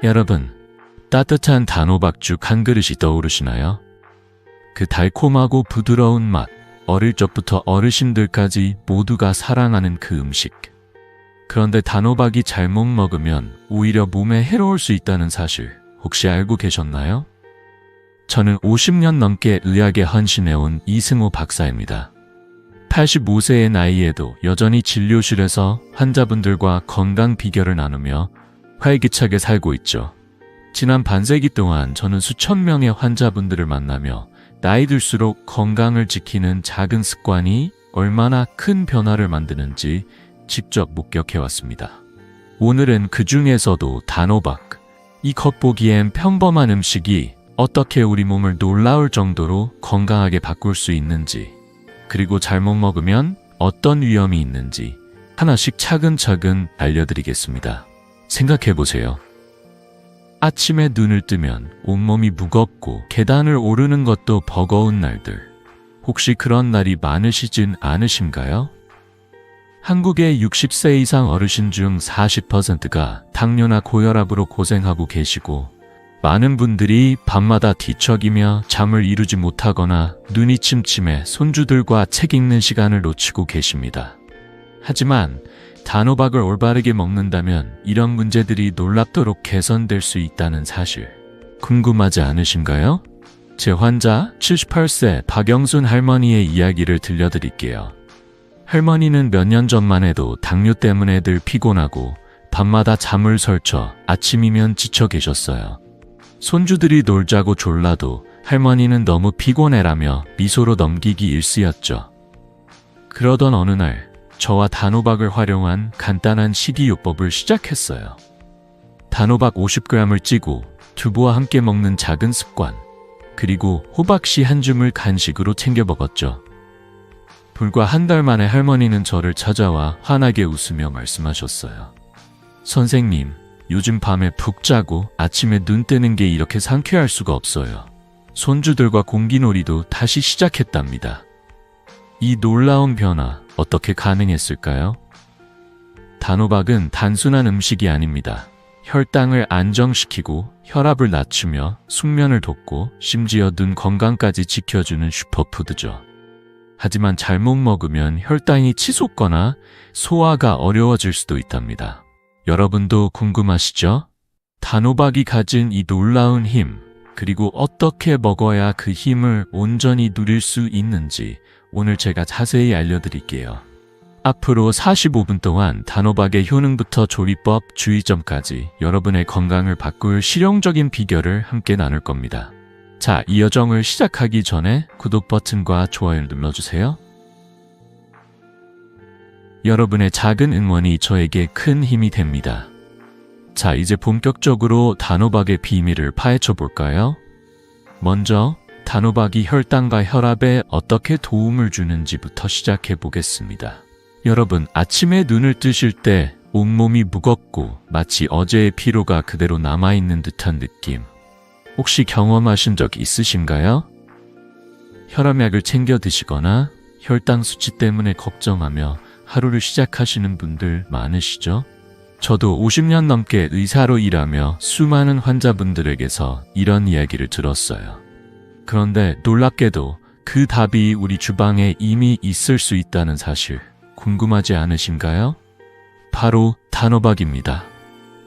여러분, 따뜻한 단호박죽 한 그릇이 떠오르시나요? 그 달콤하고 부드러운 맛, 어릴 적부터 어르신들까지 모두가 사랑하는 그 음식. 그런데 단호박이 잘못 먹으면 오히려 몸에 해로울 수 있다는 사실 혹시 알고 계셨나요? 저는 50년 넘게 의학에 헌신해온 이승호 박사입니다. 85세의 나이에도 여전히 진료실에서 환자분들과 건강 비결을 나누며 활기차게 살고 있죠. 지난 반세기 동안 저는 수천 명의 환자분들을 만나며 나이 들수록 건강을 지키는 작은 습관이 얼마나 큰 변화를 만드는지 직접 목격해왔습니다. 오늘은 그 중에서도 단호박, 이 겉보기엔 평범한 음식이 어떻게 우리 몸을 놀라울 정도로 건강하게 바꿀 수 있는지, 그리고 잘못 먹으면 어떤 위험이 있는지 하나씩 차근차근 알려드리겠습니다. 생각해보세요. 아침에 눈을 뜨면 온몸이 무겁고 계단을 오르는 것도 버거운 날들. 혹시 그런 날이 많으시진 않으신가요? 한국의 60세 이상 어르신 중 40%가 당뇨나 고혈압으로 고생하고 계시고, 많은 분들이 밤마다 뒤척이며 잠을 이루지 못하거나 눈이 침침해 손주들과 책 읽는 시간을 놓치고 계십니다. 하지만 단호박을 올바르게 먹는다면 이런 문제들이 놀랍도록 개선될 수 있다는 사실 궁금하지 않으신가요? 제 환자 78세 박영순 할머니의 이야기를 들려드릴게요. 할머니는 몇 년 전만 해도 당뇨 때문에 늘 피곤하고 밤마다 잠을 설쳐 아침이면 지쳐 계셨어요. 손주들이 놀자고 졸라도 할머니는 너무 피곤해라며 미소로 넘기기 일쑤였죠. 그러던 어느 날 저와 단호박을 활용한 간단한 식이요법을 시작했어요. 단호박 50g을 찌고 두부와 함께 먹는 작은 습관, 그리고 호박씨 한 줌을 간식으로 챙겨 먹었죠. 불과 한 달 만에 할머니는 저를 찾아와 환하게 웃으며 말씀하셨어요. 선생님, 요즘 밤에 푹 자고 아침에 눈 뜨는 게 이렇게 상쾌할 수가 없어요. 손주들과 공기놀이도 다시 시작했답니다. 이 놀라운 변화 어떻게 가능했을까요? 단호박은 단순한 음식이 아닙니다. 혈당을 안정시키고 혈압을 낮추며 숙면을 돕고 심지어 눈 건강까지 지켜주는 슈퍼푸드죠. 하지만 잘못 먹으면 혈당이 치솟거나 소화가 어려워질 수도 있답니다. 여러분도 궁금하시죠? 단호박이 가진 이 놀라운 힘, 그리고 어떻게 먹어야 그 힘을 온전히 누릴 수 있는지 오늘 제가 자세히 알려드릴게요. 앞으로 45분 동안 단호박의 효능부터 조리법, 주의점까지 여러분의 건강을 바꿀 실용적인 비결을 함께 나눌 겁니다. 자, 이 여정을 시작하기 전에 구독 버튼과 좋아요를 눌러주세요. 여러분의 작은 응원이 저에게 큰 힘이 됩니다. 자, 이제 본격적으로 단호박의 비밀을 파헤쳐 볼까요? 먼저 단호박이 혈당과 혈압에 어떻게 도움을 주는지부터 시작해 보겠습니다. 여러분, 아침에 눈을 뜨실 때 온몸이 무겁고 마치 어제의 피로가 그대로 남아있는 듯한 느낌, 혹시 경험하신 적 있으신가요? 혈압약을 챙겨 드시거나 혈당 수치 때문에 걱정하며 하루를 시작하시는 분들 많으시죠? 저도 50년 넘게 의사로 일하며 수많은 환자분들에게서 이런 이야기를 들었어요. 그런데 놀랍게도 그 답이 우리 주방에 이미 있을 수 있다는 사실 궁금하지 않으신가요? 바로 단호박입니다.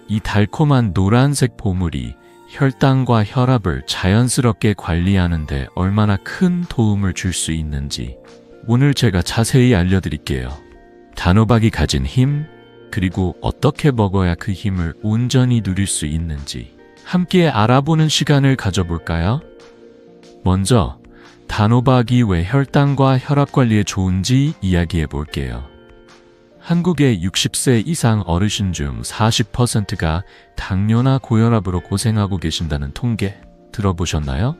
이 달콤한 노란색 보물이 혈당과 혈압을 자연스럽게 관리하는 데 얼마나 큰 도움을 줄 수 있는지 오늘 제가 자세히 알려드릴게요. 단호박이 가진 힘, 그리고 어떻게 먹어야 그 힘을 온전히 누릴 수 있는지 함께 알아보는 시간을 가져볼까요? 먼저 단호박이 왜 혈당과 혈압 관리에 좋은지 이야기해 볼게요. 한국의 60세 이상 어르신 중 40%가 당뇨나 고혈압으로 고생하고 계신다는 통계 들어보셨나요?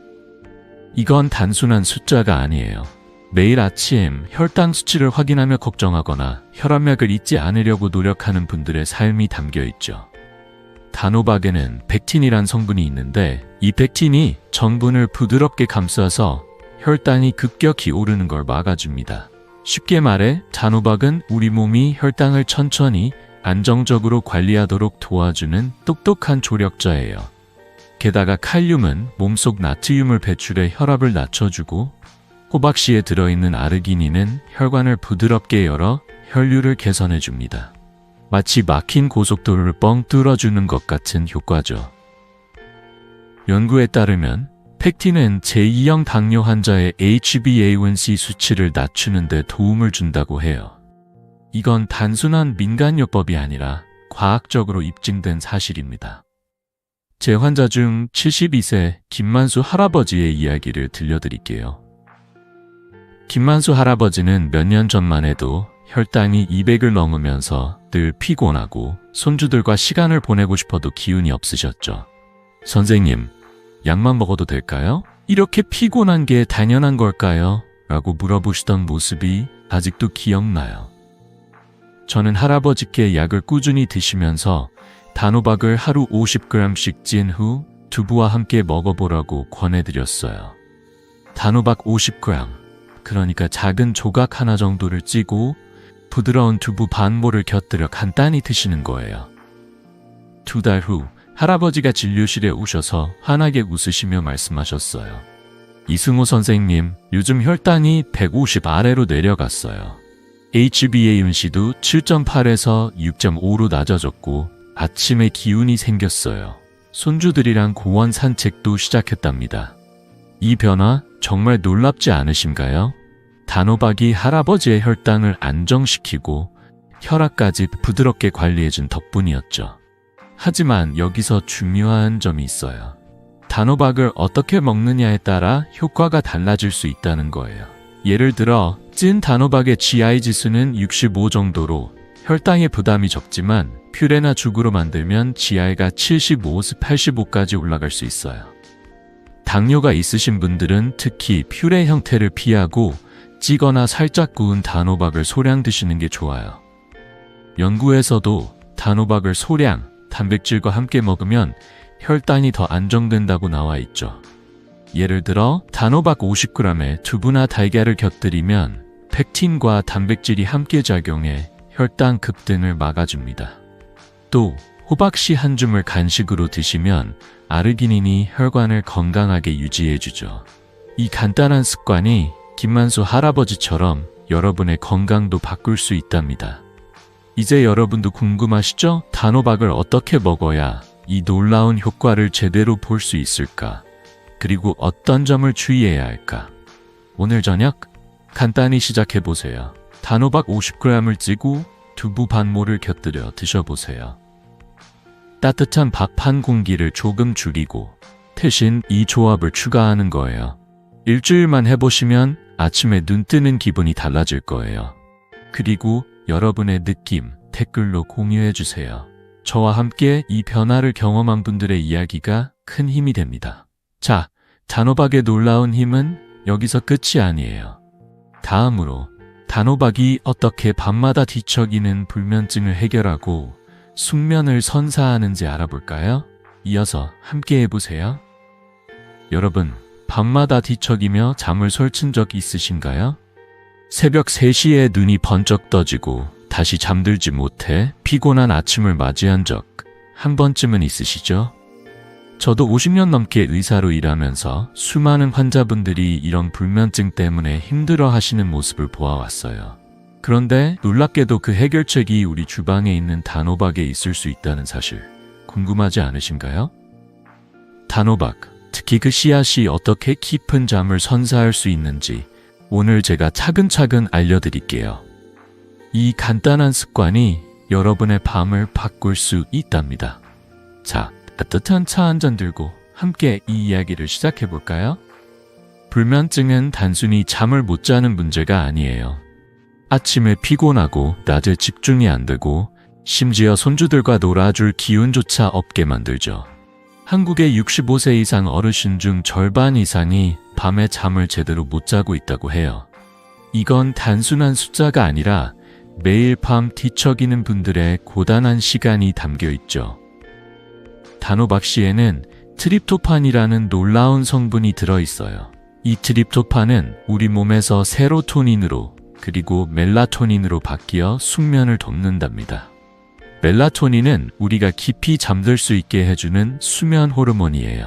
이건 단순한 숫자가 아니에요. 매일 아침 혈당 수치를 확인하며 걱정하거나 혈압약을 잊지 않으려고 노력하는 분들의 삶이 담겨 있죠. 단호박에는 펙틴이란 성분이 있는데 이 펙틴이 전분을 부드럽게 감싸서 혈당이 급격히 오르는 걸 막아줍니다. 쉽게 말해 단호박은 우리 몸이 혈당을 천천히 안정적으로 관리하도록 도와주는 똑똑한 조력자예요. 게다가 칼륨은 몸속 나트륨을 배출해 혈압을 낮춰주고, 호박씨에 들어있는 아르기닌은 혈관을 부드럽게 열어 혈류를 개선해줍니다. 마치 막힌 고속도로를 뻥 뚫어주는 것 같은 효과죠. 연구에 따르면 펙틴은 제2형 당뇨 환자의 HbA1c 수치를 낮추는 데 도움을 준다고 해요. 이건 단순한 민간요법이 아니라 과학적으로 입증된 사실입니다. 제 환자 중 72세 김만수 할아버지의 이야기를 들려드릴게요. 김만수 할아버지는 몇 년 전만 해도 혈당이 200을 넘으면서 늘 피곤하고 손주들과 시간을 보내고 싶어도 기운이 없으셨죠. 선생님, 약만 먹어도 될까요? 이렇게 피곤한 게 당연한 걸까요? 라고 물어보시던 모습이 아직도 기억나요. 저는 할아버지께 약을 꾸준히 드시면서 단호박을 하루 50g씩 찐 후 두부와 함께 먹어보라고 권해드렸어요. 단호박 50g, 그러니까 작은 조각 하나 정도를 찌고 부드러운 두부 반모를 곁들여 간단히 드시는 거예요. 2달 후 할아버지가 진료실에 오셔서 환하게 웃으시며 말씀하셨어요. 이승호 선생님, 요즘 혈당이 150 아래로 내려갔어요. HbA1c도 7.8에서 6.5로 낮아졌고 아침에 기운이 생겼어요. 손주들이랑 공원 산책도 시작했답니다. 이 변화 정말 놀랍지 않으신가요? 단호박이 할아버지의 혈당을 안정시키고 혈압까지 부드럽게 관리해준 덕분이었죠. 하지만 여기서 중요한 점이 있어요. 단호박을 어떻게 먹느냐에 따라 효과가 달라질 수 있다는 거예요. 예를 들어 찐 단호박의 GI 지수는 65 정도로 혈당의 부담이 적지만 퓨레나 죽으로 만들면 GI가 75에서 85까지 올라갈 수 있어요. 당뇨가 있으신 분들은 특히 퓨레 형태를 피하고 찌거나 살짝 구운 단호박을 소량 드시는 게 좋아요. 연구에서도 단호박을 소량, 단백질과 함께 먹으면 혈당이 더 안정된다고 나와 있죠. 예를 들어 단호박 50g에 두부나 달걀을 곁들이면 펙틴과 단백질이 함께 작용해 혈당 급등을 막아줍니다. 또 호박씨 한 줌을 간식으로 드시면 아르기닌이 혈관을 건강하게 유지해주죠. 이 간단한 습관이 김만수 할아버지처럼 여러분의 건강도 바꿀 수 있답니다. 이제 여러분도 궁금하시죠? 단호박을 어떻게 먹어야 이 놀라운 효과를 제대로 볼 수 있을까? 그리고 어떤 점을 주의해야 할까? 오늘 저녁 간단히 시작해보세요. 단호박 50g을 찌고 두부 반모를 곁들여 드셔보세요. 따뜻한 밥 한 공기를 조금 줄이고 대신 이 조합을 추가하는 거예요. 일주일만 해보시면 아침에 눈 뜨는 기분이 달라질 거예요. 그리고 여러분의 느낌 댓글로 공유해주세요. 저와 함께 이 변화를 경험한 분들의 이야기가 큰 힘이 됩니다. 자, 단호박의 놀라운 힘은 여기서 끝이 아니에요. 다음으로 단호박이 어떻게 밤마다 뒤척이는 불면증을 해결하고 숙면을 선사하는지 알아볼까요? 이어서 함께 해보세요. 여러분, 밤마다 뒤척이며 잠을 설친 적 있으신가요? 새벽 3시에 눈이 번쩍 떠지고 다시 잠들지 못해 피곤한 아침을 맞이한 적 한 번쯤은 있으시죠? 저도 50년 넘게 의사로 일하면서 수많은 환자분들이 이런 불면증 때문에 힘들어 하시는 모습을 보아왔어요. 그런데 놀랍게도 그 해결책이 우리 주방에 있는 단호박에 있을 수 있다는 사실 궁금하지 않으신가요? 단호박, 특히 그 씨앗이 어떻게 깊은 잠을 선사할 수 있는지 오늘 제가 차근차근 알려드릴게요. 이 간단한 습관이 여러분의 밤을 바꿀 수 있답니다. 자, 따뜻한 차 한 잔 들고 함께 이 이야기를 시작해볼까요? 불면증은 단순히 잠을 못 자는 문제가 아니에요. 아침에 피곤하고 낮에 집중이 안 되고 심지어 손주들과 놀아줄 기운조차 없게 만들죠. 한국의 65세 이상 어르신 중 절반 이상이 밤에 잠을 제대로 못 자고 있다고 해요. 이건 단순한 숫자가 아니라 매일 밤 뒤척이는 분들의 고단한 시간이 담겨 있죠. 단호박씨에는 트립토판이라는 놀라운 성분이 들어있어요. 이 트립토판은 우리 몸에서 세로토닌으로 그리고 멜라토닌으로 바뀌어 숙면을 돕는답니다. 멜라토닌은 우리가 깊이 잠들 수 있게 해주는 수면 호르몬이에요.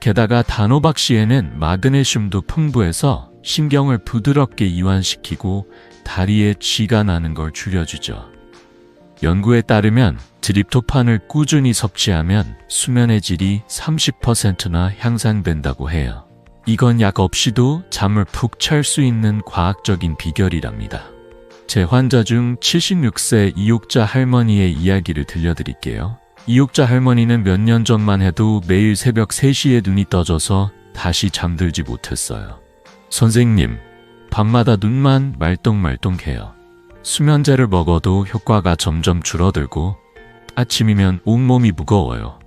게다가 단호박씨에는 마그네슘도 풍부해서 신경을 부드럽게 이완시키고 다리에 쥐가 나는 걸 줄여주죠. 연구에 따르면 트립토판을 꾸준히 섭취하면 수면의 질이 30%나 향상된다고 해요. 이건 약 없이도 잠을 푹 잘 수 있는 과학적인 비결이랍니다. 제 환자 중 76세 이옥자 할머니의 이야기를 들려드릴게요. 이옥자 할머니는 몇 년 전만 해도 매일 새벽 3시에 눈이 떠져서 다시 잠들지 못했어요. 선생님, 밤마다 눈만 말똥말똥해요. 수면제를 먹어도 효과가 점점 줄어들고 아침이면 온몸이 무거워요.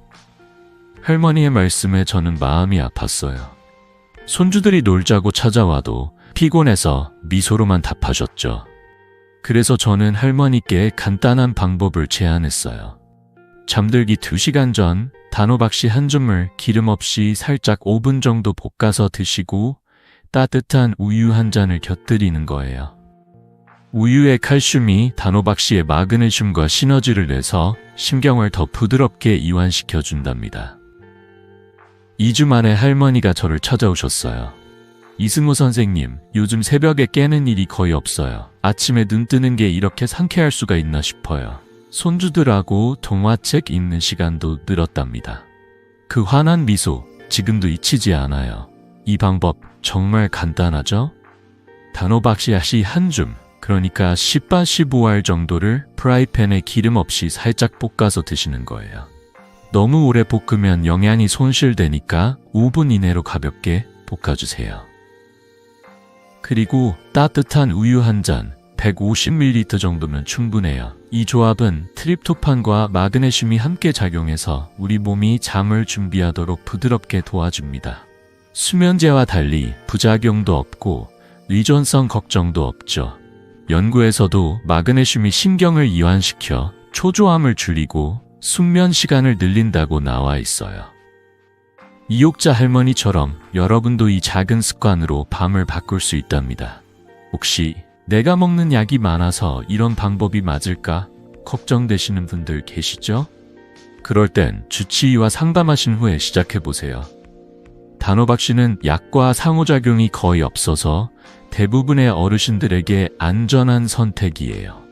할머니의 말씀에 저는 마음이 아팠어요. 손주들이 놀자고 찾아와도 피곤해서 미소로만 답하셨죠. 그래서 저는 할머니께 간단한 방법을 제안했어요. 잠들기 2시간 전 단호박씨 한 줌을 기름 없이 살짝 5분 정도 볶아서 드시고 따뜻한 우유 한 잔을 곁들이는 거예요. 우유의 칼슘이 단호박씨의 마그네슘과 시너지를 내서 신경을 더 부드럽게 이완시켜 준답니다. 2주 만에 할머니가 저를 찾아오셨어요. 이승호 선생님, 요즘 새벽에 깨는 일이 거의 없어요. 아침에 눈 뜨는 게 이렇게 상쾌할 수가 있나 싶어요. 손주들하고 동화책 읽는 시간도 늘었답니다. 그 환한 미소, 지금도 잊히지 않아요. 이 방법 정말 간단하죠? 단호박씨 한 줌, 그러니까 10바 15알 정도를 프라이팬에 기름 없이 살짝 볶아서 드시는 거예요. 너무 오래 볶으면 영양이 손실되니까 5분 이내로 가볍게 볶아주세요. 그리고 따뜻한 우유 한 잔, 150ml 정도면 충분해요. 이 조합은 트립토판과 마그네슘이 함께 작용해서 우리 몸이 잠을 준비하도록 부드럽게 도와줍니다. 수면제와 달리 부작용도 없고 의존성 걱정도 없죠. 연구에서도 마그네슘이 신경을 이완시켜 초조함을 줄이고 숙면 시간을 늘린다고 나와 있어요. 이옥자 할머니처럼 여러분도 이 작은 습관으로 밤을 바꿀 수 있답니다. 혹시 내가 먹는 약이 많아서 이런 방법이 맞을까 걱정되시는 분들 계시죠? 그럴 땐 주치의와 상담하신 후에 시작해보세요. 단호박씨는 약과 상호작용이 거의 없어서 대부분의 어르신들에게 안전한 선택이에요.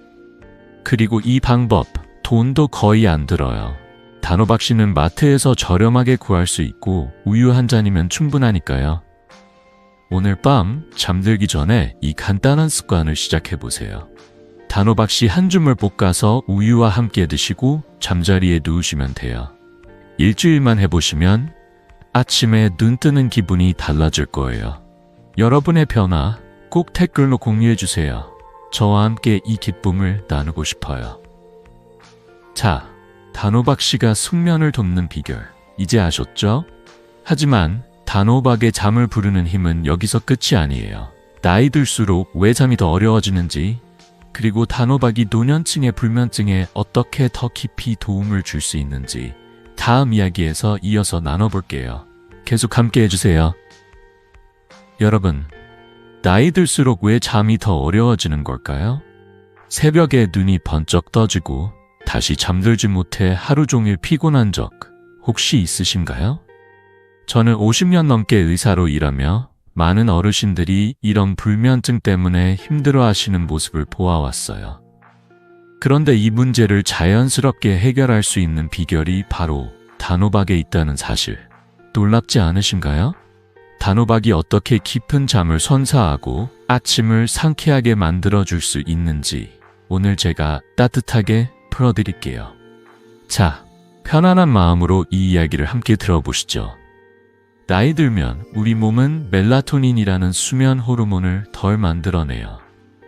그리고 이 방법, 돈도 거의 안 들어요. 단호박씨는 마트에서 저렴하게 구할 수 있고 우유 한 잔이면 충분하니까요. 오늘 밤 잠들기 전에 이 간단한 습관을 시작해보세요. 단호박씨 한 줌을 볶아서 우유와 함께 드시고 잠자리에 누우시면 돼요. 일주일만 해보시면 아침에 눈 뜨는 기분이 달라질 거예요. 여러분의 변화 꼭 댓글로 공유해주세요. 저와 함께 이 기쁨을 나누고 싶어요. 자, 단호박씨가 숙면을 돕는 비결 이제 아셨죠? 하지만 단호박의 잠을 부르는 힘은 여기서 끝이 아니에요. 나이 들수록 왜 잠이 더 어려워지는지, 그리고 단호박이 노년층의 불면증에 어떻게 더 깊이 도움을 줄 수 있는지 다음 이야기에서 이어서 나눠볼게요. 계속 함께 해주세요. 여러분, 나이 들수록 왜 잠이 더 어려워지는 걸까요? 새벽에 눈이 번쩍 떠지고 다시 잠들지 못해 하루 종일 피곤한 적 혹시 있으신가요? 저는 50년 넘게 의사로 일하며 많은 어르신들이 이런 불면증 때문에 힘들어하시는 모습을 보아왔어요. 그런데 이 문제를 자연스럽게 해결할 수 있는 비결이 바로 단호박에 있다는 사실, 놀랍지 않으신가요? 단호박이 어떻게 깊은 잠을 선사하고 아침을 상쾌하게 만들어줄 수 있는지 오늘 제가 따뜻하게 풀어드릴게요. 자, 편안한 마음으로 이 이야기를 함께 들어보시죠. 나이 들면 우리 몸은 멜라토닌이라는 수면 호르몬을 덜 만들어내요.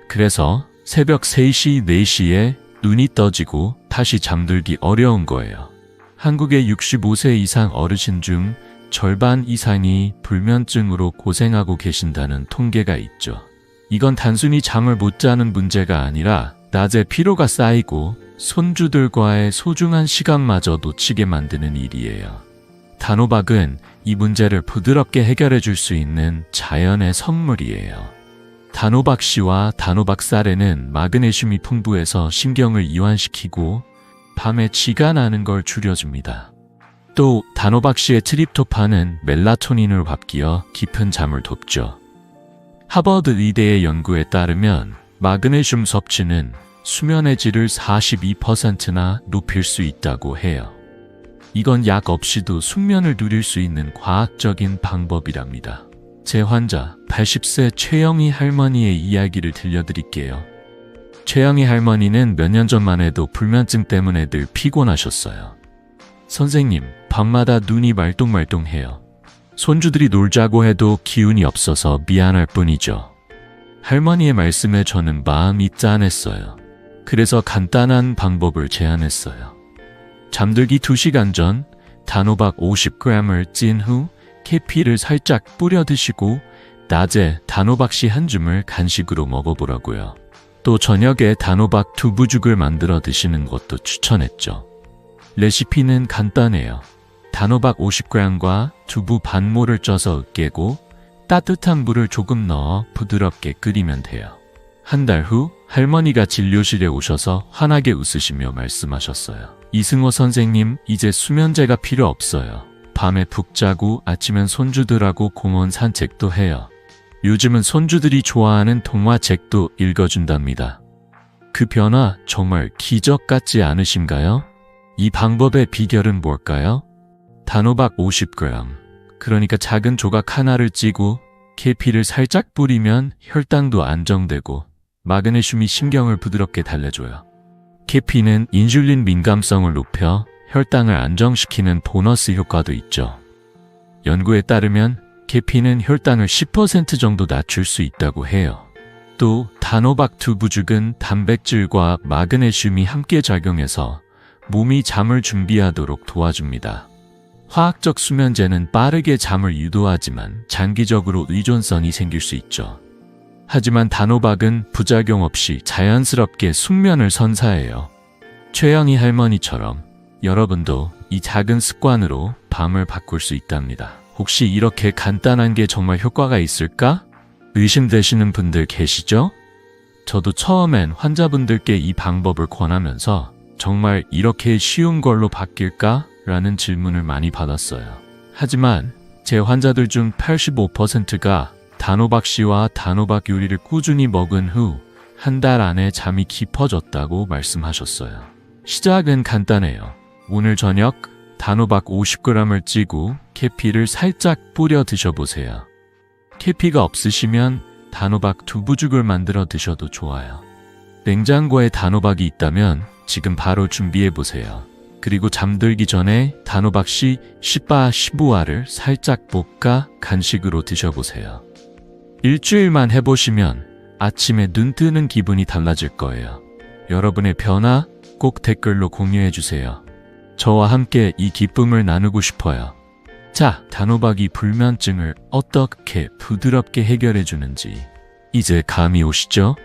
그래서 새벽 3시, 4시에 눈이 떠지고 다시 잠들기 어려운 거예요. 한국의 65세 이상 어르신 중 절반 이상이 불면증으로 고생하고 계신다는 통계가 있죠. 이건 단순히 잠을 못 자는 문제가 아니라 낮에 피로가 쌓이고 손주들과의 소중한 시간마저 놓치게 만드는 일이에요. 단호박은 이 문제를 부드럽게 해결해 줄 수 있는 자연의 선물이에요. 단호박씨와 단호박쌀에는 마그네슘이 풍부해서 신경을 이완시키고 밤에 쥐가 나는 걸 줄여줍니다. 또 단호박씨의 트립토판은 멜라토닌을 합기어 깊은 잠을 돕죠. 하버드 의대의 연구에 따르면 마그네슘 섭취는 수면의 질을 42%나 높일 수 있다고 해요. 이건 약 없이도 숙면을 누릴 수 있는 과학적인 방법이랍니다. 제 환자 80세 최영희 할머니의 이야기를 들려드릴게요. 최영희 할머니는 몇 년 전만 해도 불면증 때문에 늘 피곤하셨어요. 선생님, 밤마다 눈이 말똥말똥해요. 손주들이 놀자고 해도 기운이 없어서 미안할 뿐이죠. 할머니의 말씀에 저는 마음이 짠했어요. 그래서 간단한 방법을 제안했어요. 잠들기 2시간 전 단호박 50g을 찐 후 계피를 살짝 뿌려 드시고 낮에 단호박씨 한 줌을 간식으로 먹어보라고요. 또 저녁에 단호박 두부죽을 만들어 드시는 것도 추천했죠. 레시피는 간단해요. 단호박 50g과 두부 반모를 쪄서 으깨고 따뜻한 물을 조금 넣어 부드럽게 끓이면 돼요. 한 달 후 할머니가 진료실에 오셔서 환하게 웃으시며 말씀하셨어요. 이승호 선생님, 이제 수면제가 필요 없어요. 밤에 푹 자고 아침엔 손주들하고 공원 산책도 해요. 요즘은 손주들이 좋아하는 동화책도 읽어준답니다. 그 변화 정말 기적 같지 않으신가요? 이 방법의 비결은 뭘까요? 단호박 50g, 그러니까 작은 조각 하나를 찌고 계피를 살짝 뿌리면 혈당도 안정되고 마그네슘이 신경을 부드럽게 달래줘요. 계피는 인슐린 민감성을 높여 혈당을 안정시키는 보너스 효과도 있죠. 연구에 따르면 계피는 혈당을 10% 정도 낮출 수 있다고 해요. 또 단호박 두부죽은 단백질과 마그네슘이 함께 작용해서 몸이 잠을 준비하도록 도와줍니다. 화학적 수면제는 빠르게 잠을 유도하지만 장기적으로 의존성이 생길 수 있죠. 하지만 단호박은 부작용 없이 자연스럽게 숙면을 선사해요. 최영희 할머니처럼 여러분도 이 작은 습관으로 밤을 바꿀 수 있답니다. 혹시 이렇게 간단한 게 정말 효과가 있을까? 의심되시는 분들 계시죠? 저도 처음엔 환자분들께 이 방법을 권하면서 정말 이렇게 쉬운 걸로 바뀔까? 라는 질문을 많이 받았어요. 하지만 제 환자들 중 85%가 단호박씨와 단호박 요리를 꾸준히 먹은 후 한 달 안에 잠이 깊어졌다고 말씀하셨어요. 시작은 간단해요. 오늘 저녁 단호박 50g을 찌고 계피를 살짝 뿌려 드셔보세요. 계피가 없으시면 단호박 두부죽을 만들어 드셔도 좋아요. 냉장고에 단호박이 있다면 지금 바로 준비해보세요. 그리고 잠들기 전에 단호박씨 10바 15알을 살짝 볶아 간식으로 드셔보세요. 일주일만 해보시면 아침에 눈 뜨는 기분이 달라질 거예요. 여러분의 변화 꼭 댓글로 공유해주세요. 저와 함께 이 기쁨을 나누고 싶어요. 자, 단호박이 불면증을 어떻게 부드럽게 해결해주는지 이제 감이 오시죠?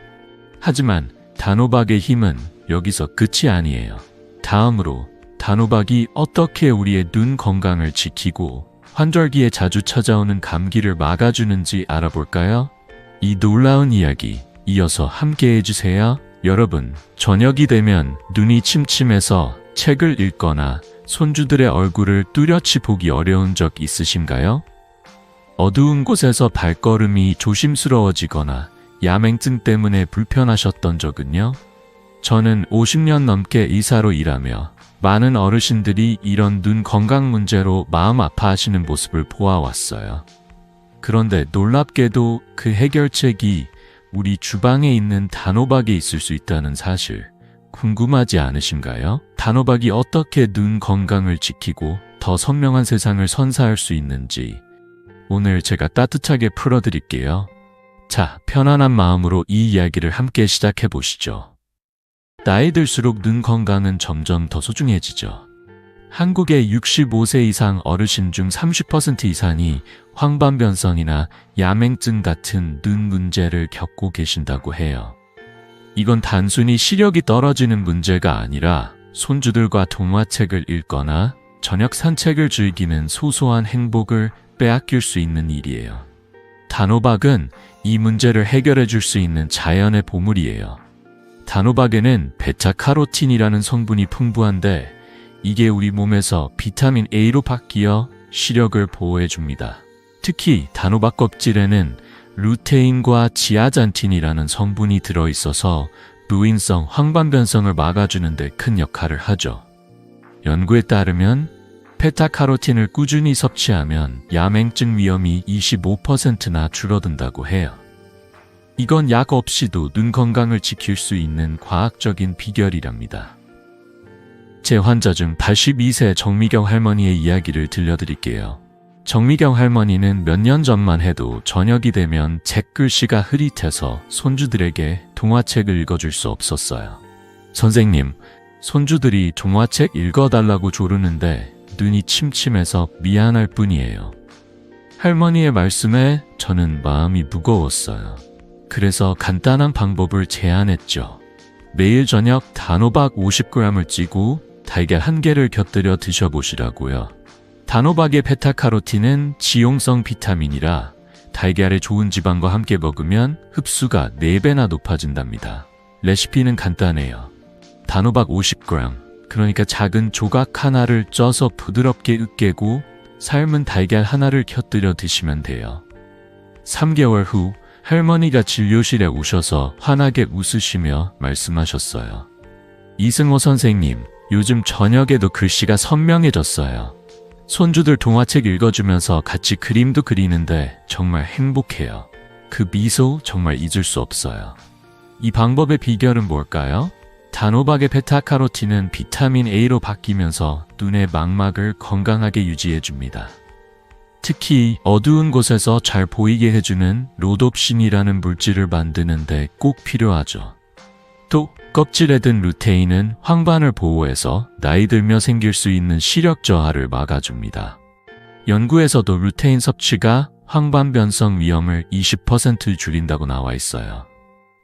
하지만 단호박의 힘은 여기서 끝이 아니에요. 다음으로 단호박이 어떻게 우리의 눈 건강을 지키고 환절기에 자주 찾아오는 감기를 막아주는지 알아볼까요? 이 놀라운 이야기 이어서 함께 해주세요. 여러분, 저녁이 되면 눈이 침침해서 책을 읽거나 손주들의 얼굴을 뚜렷이 보기 어려운 적 있으신가요? 어두운 곳에서 발걸음이 조심스러워지거나 야맹증 때문에 불편하셨던 적은요? 저는 50년 넘게 의사로 일하며 많은 어르신들이 이런 눈 건강 문제로 마음 아파하시는 모습을 보아왔어요. 그런데 놀랍게도 그 해결책이 우리 주방에 있는 단호박에 있을 수 있다는 사실 궁금하지 않으신가요? 단호박이 어떻게 눈 건강을 지키고 더 선명한 세상을 선사할 수 있는지 오늘 제가 따뜻하게 풀어드릴게요. 자, 편안한 마음으로 이 이야기를 함께 시작해 보시죠. 나이 들수록 눈 건강은 점점 더 소중해지죠. 한국의 65세 이상 어르신 중 30% 이상이 황반변성이나 야맹증 같은 눈 문제를 겪고 계신다고 해요. 이건 단순히 시력이 떨어지는 문제가 아니라 손주들과 동화책을 읽거나 저녁 산책을 즐기는 소소한 행복을 빼앗길 수 있는 일이에요. 단호박은 이 문제를 해결해 줄 수 있는 자연의 보물이에요. 단호박에는 베타카로틴이라는 성분이 풍부한데 이게 우리 몸에서 비타민 A로 바뀌어 시력을 보호해 줍니다. 특히 단호박 껍질에는 루테인과 지아잔틴이라는 성분이 들어있어서 노인성 황반변성을 막아주는 데 큰 역할을 하죠. 연구에 따르면 베타카로틴을 꾸준히 섭취하면 야맹증 위험이 25%나 줄어든다고 해요. 이건 약 없이도 눈 건강을 지킬 수 있는 과학적인 비결이랍니다. 제 환자 중 82세 정미경 할머니의 이야기를 들려드릴게요. 정미경 할머니는 몇 년 전만 해도 저녁이 되면 책 글씨가 흐릿해서 손주들에게 동화책을 읽어줄 수 없었어요. 선생님, 손주들이 동화책 읽어달라고 조르는데 눈이 침침해서 미안할 뿐이에요. 할머니의 말씀에 저는 마음이 무거웠어요. 그래서 간단한 방법을 제안했죠. 매일 저녁 단호박 50g을 찌고 달걀 1개를 곁들여 드셔보시라고요. 단호박의 베타카로틴은 지용성 비타민이라 달걀의 좋은 지방과 함께 먹으면 흡수가 4배나 높아진답니다. 레시피는 간단해요. 단호박 50g, 그러니까 작은 조각 하나를 쪄서 부드럽게 으깨고 삶은 달걀 하나를 곁들여 드시면 돼요. 3개월 후 할머니가 진료실에 오셔서 환하게 웃으시며 말씀하셨어요. 이승호 선생님, 요즘 저녁에도 글씨가 선명해졌어요. 손주들 동화책 읽어주면서 같이 그림도 그리는데 정말 행복해요. 그 미소 정말 잊을 수 없어요. 이 방법의 비결은 뭘까요? 단호박의 베타카로틴은 비타민 A로 바뀌면서 눈의 망막을 건강하게 유지해줍니다. 특히 어두운 곳에서 잘 보이게 해주는 로놉신이라는 물질을 만드는데 꼭 필요하죠. 또 껍질에 든 루테인은 황반을 보호해서 나이 들며 생길 수 있는 시력 저하를 막아줍니다. 연구에서도 루테인 섭취가 황반변성 위험을 20% 줄인다고 나와 있어요.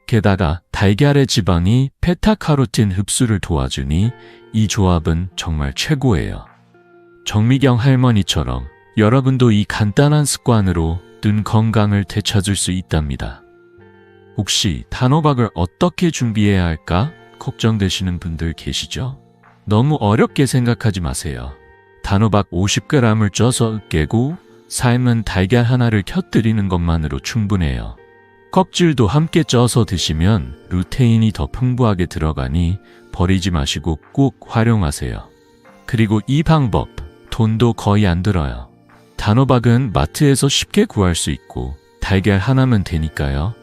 게다가 달걀의 지방이 베타카로틴 흡수를 도와주니 이 조합은 정말 최고예요. 정미경 할머니처럼 여러분도 이 간단한 습관으로 눈 건강을 되찾을 수 있답니다. 혹시 단호박을 어떻게 준비해야 할까 걱정되시는 분들 계시죠? 너무 어렵게 생각하지 마세요. 단호박 50g을 쪄서 으깨고 삶은 달걀 하나를 곁들이는 것만으로 충분해요. 껍질도 함께 쪄서 드시면 루테인이 더 풍부하게 들어가니 버리지 마시고 꼭 활용하세요. 그리고 이 방법, 돈도 거의 안 들어요. 단호박은 마트에서 쉽게 구할 수 있고 달걀 하나면 되니까요.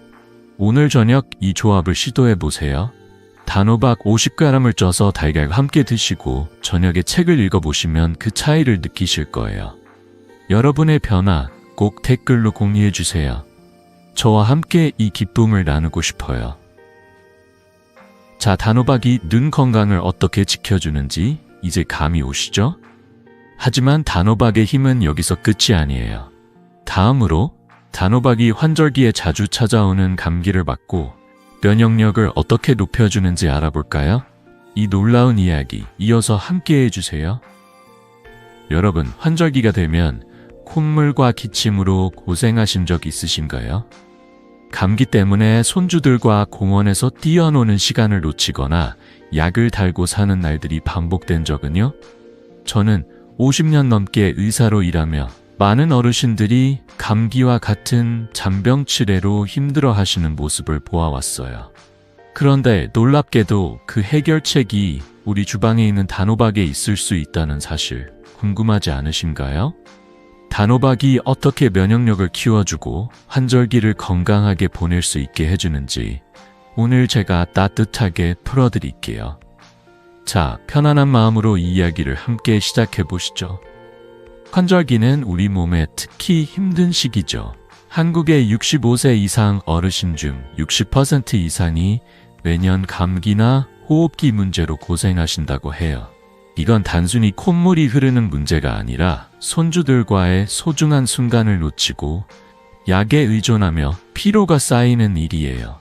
오늘 저녁 이 조합을 시도해보세요. 단호박 50g을 쪄서 달걀과 함께 드시고 저녁에 책을 읽어보시면 그 차이를 느끼실 거예요. 여러분의 변화 꼭 댓글로 공유해주세요. 저와 함께 이 기쁨을 나누고 싶어요. 자, 단호박이 눈 건강을 어떻게 지켜주는지 이제 감이 오시죠? 하지만 단호박의 힘은 여기서 끝이 아니에요. 다음으로 단호박이 환절기에 자주 찾아오는 감기를 막고 면역력을 어떻게 높여주는지 알아볼까요? 이 놀라운 이야기 이어서 함께 해주세요. 여러분, 환절기가 되면 콧물과 기침으로 고생하신 적 있으신가요? 감기 때문에 손주들과 공원에서 뛰어노는 시간을 놓치거나 약을 달고 사는 날들이 반복된 적은요? 저는 50년 넘게 의사로 일하며 많은 어르신들이 감기와 같은 잔병치레로 힘들어 하시는 모습을 보아왔어요. 그런데 놀랍게도 그 해결책이 우리 주방에 있는 단호박에 있을 수 있다는 사실 궁금하지 않으신가요? 단호박이 어떻게 면역력을 키워주고 환절기를 건강하게 보낼 수 있게 해주는지 오늘 제가 따뜻하게 풀어드릴게요. 자, 편안한 마음으로 이 이야기를 함께 시작해보시죠. 환절기는 우리 몸에 특히 힘든 시기죠. 한국의 65세 이상 어르신 중 60% 이상이 매년 감기나 호흡기 문제로 고생하신다고 해요. 이건 단순히 콧물이 흐르는 문제가 아니라 손주들과의 소중한 순간을 놓치고 약에 의존하며 피로가 쌓이는 일이에요.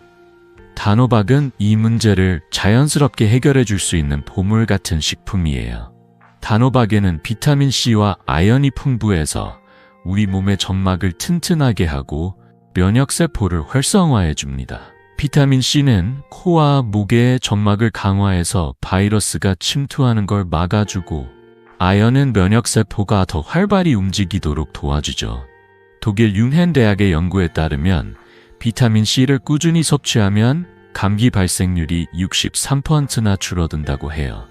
단호박은 이 문제를 자연스럽게 해결해 줄 수 있는 보물 같은 식품이에요. 단호박에는 비타민C와 아연이 풍부해서 우리 몸의 점막을 튼튼하게 하고 면역세포를 활성화해 줍니다. 비타민 C는 코와 목의 점막을 강화해서 바이러스가 침투하는 걸 막아주고, 아연은 면역세포가 더 활발히 움직이도록 도와주죠. 독일 융헨 대학의 연구에 따르면 비타민 C를 꾸준히 섭취하면 감기 발생률이 63%나 줄어든다고 해요.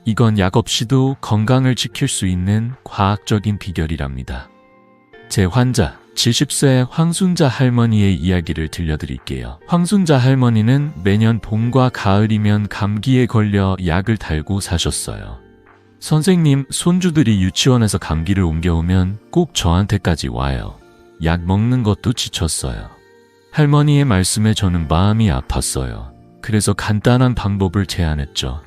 이건 약 없이도 건강을 지킬 수 있는 과학적인 비결이랍니다. 제 환자 70세 황순자 할머니의 이야기를 들려드릴게요. 황순자 할머니는 매년 봄과 가을이면 감기에 걸려 약을 달고 사셨어요. 선생님, 손주들이 유치원에서 감기를 옮겨오면 꼭 저한테까지 와요. 약 먹는 것도 지쳤어요. 할머니의 말씀에 저는 마음이 아팠어요. 그래서 간단한 방법을 제안했죠.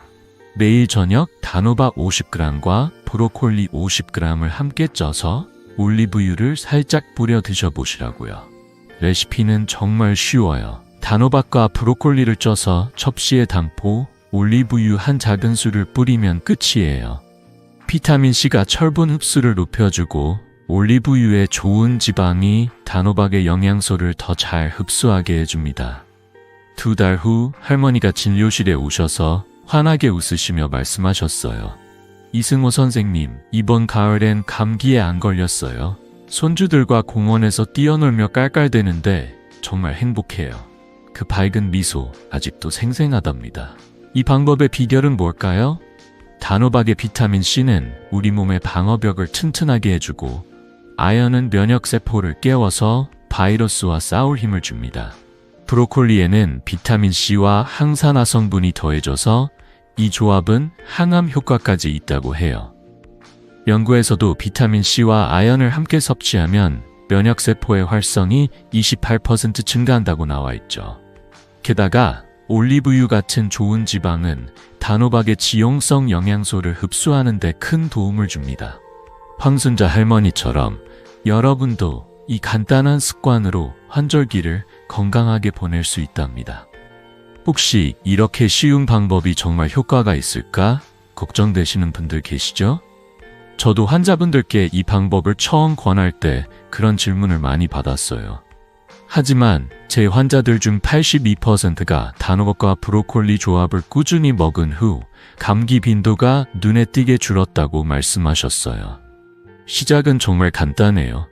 매일 저녁 단호박 50g과 브로콜리 50g을 함께 쪄서 올리브유를 살짝 뿌려 드셔보시라고요. 레시피는 정말 쉬워요. 단호박과 브로콜리를 쪄서 접시에 담고 올리브유 한 작은술을 뿌리면 끝이에요. 비타민C가 철분 흡수를 높여주고 올리브유의 좋은 지방이 단호박의 영양소를 더 잘 흡수하게 해줍니다. 2달 후 할머니가 진료실에 오셔서 환하게 웃으시며 말씀하셨어요. 이승호 선생님, 이번 가을엔 감기에 안 걸렸어요. 손주들과 공원에서 뛰어놀며 깔깔대는데 정말 행복해요. 그 밝은 미소 아직도 생생하답니다. 이 방법의 비결은 뭘까요? 단호박의 비타민C는 우리 몸의 방어벽을 튼튼하게 해주고, 아연은 면역세포를 깨워서 바이러스와 싸울 힘을 줍니다. 브로콜리에는 비타민C와 항산화 성분이 더해져서 이 조합은 항암 효과까지 있다고 해요. 연구에서도 비타민C와 아연을 함께 섭취하면 면역세포의 활성이 28% 증가한다고 나와 있죠. 게다가 올리브유 같은 좋은 지방은 단호박의 지용성 영양소를 흡수하는 데 큰 도움을 줍니다. 황순자 할머니처럼 여러분도 이 간단한 습관으로 환절기를 건강하게 보낼 수 있답니다. 혹시 이렇게 쉬운 방법이 정말 효과가 있을까 걱정되시는 분들 계시죠? 저도 환자분들께 이 방법을 처음 권할 때 그런 질문을 많이 받았어요. 하지만 제 환자들 중 82%가 단호박과 브로콜리 조합을 꾸준히 먹은 후 감기 빈도가 눈에 띄게 줄었다고 말씀하셨어요. 시작은 정말 간단해요.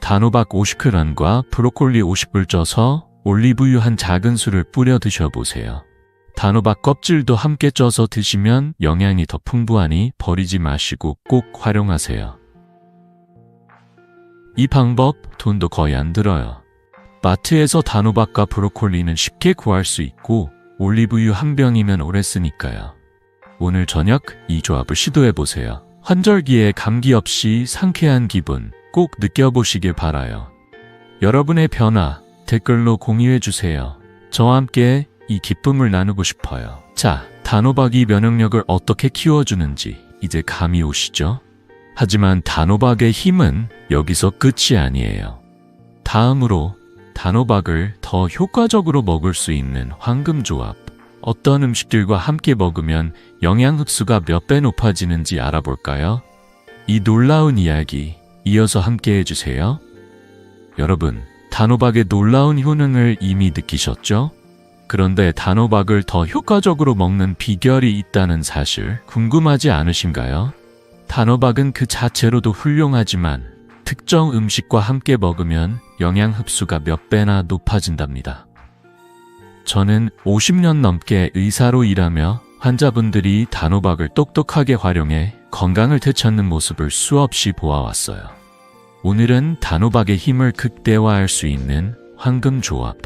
단호박 50g과 브로콜리 50을 쪄서 올리브유 한 작은술을 뿌려 드셔보세요. 단호박 껍질도 함께 쪄서 드시면 영양이 더 풍부하니 버리지 마시고 꼭 활용하세요. 이 방법 돈도 거의 안 들어요. 마트에서 단호박과 브로콜리는 쉽게 구할 수 있고 올리브유 한 병이면 오래 쓰니까요. 오늘 저녁 이 조합을 시도해보세요. 환절기에 감기 없이 상쾌한 기분 꼭 느껴보시길 바라요. 여러분의 변화 댓글로 공유해주세요. 저와 함께 이 기쁨을 나누고 싶어요. 자, 단호박이 면역력을 어떻게 키워주는지 이제 감이 오시죠? 하지만 단호박의 힘은 여기서 끝이 아니에요. 다음으로 단호박을 더 효과적으로 먹을 수 있는 황금조합. 어떤 음식들과 함께 먹으면 영양 흡수가 몇 배 높아지는지 알아볼까요? 이 놀라운 이야기 이어서 함께 해주세요. 여러분, 단호박의 놀라운 효능을 이미 느끼셨죠? 그런데 단호박을 더 효과적으로 먹는 비결이 있다는 사실 궁금하지 않으신가요? 단호박은 그 자체로도 훌륭하지만 특정 음식과 함께 먹으면 영양 흡수가 몇 배나 높아진답니다. 저는 50년 넘게 의사로 일하며 환자분들이 단호박을 똑똑하게 활용해 건강을 되찾는 모습을 수없이 보아왔어요. 오늘은 단호박의 힘을 극대화할 수 있는 황금조합,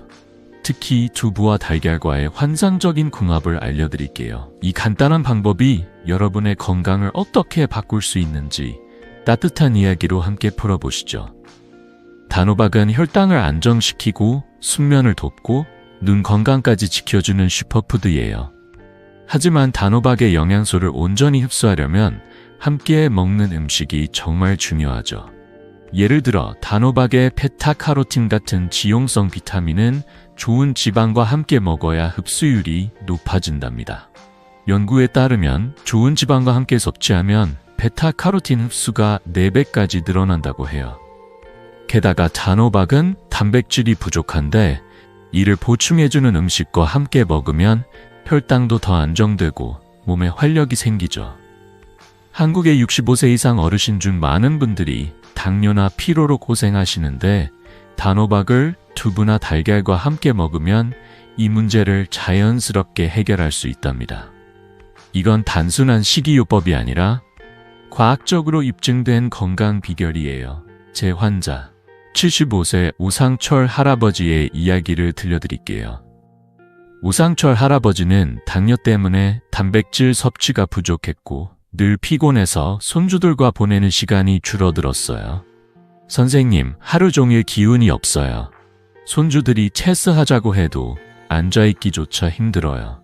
특히 두부와 달걀과의 환상적인 궁합을 알려드릴게요. 이 간단한 방법이 여러분의 건강을 어떻게 바꿀 수 있는지 따뜻한 이야기로 함께 풀어보시죠. 단호박은 혈당을 안정시키고 숙면을 돕고 눈 건강까지 지켜주는 슈퍼푸드예요. 하지만 단호박의 영양소를 온전히 흡수하려면 함께 먹는 음식이 정말 중요하죠. 예를 들어 단호박의 베타카로틴 같은 지용성 비타민은 좋은 지방과 함께 먹어야 흡수율이 높아진답니다. 연구에 따르면 좋은 지방과 함께 섭취하면 베타카로틴 흡수가 4배까지 늘어난다고 해요. 게다가 단호박은 단백질이 부족한데 이를 보충해주는 음식과 함께 먹으면 혈당도 더 안정되고 몸에 활력이 생기죠. 한국의 65세 이상 어르신 중 많은 분들이 당뇨나 피로로 고생하시는데 단호박을 두부나 달걀과 함께 먹으면 이 문제를 자연스럽게 해결할 수 있답니다. 이건 단순한 식이요법이 아니라 과학적으로 입증된 건강 비결이에요. 제 환자 75세 오상철 할아버지의 이야기를 들려드릴게요. 오상철 할아버지는 당뇨 때문에 단백질 섭취가 부족했고 늘 피곤해서 손주들과 보내는 시간이 줄어들었어요. 선생님, 하루 종일 기운이 없어요. 손주들이 체스하자고 해도 앉아있기조차 힘들어요.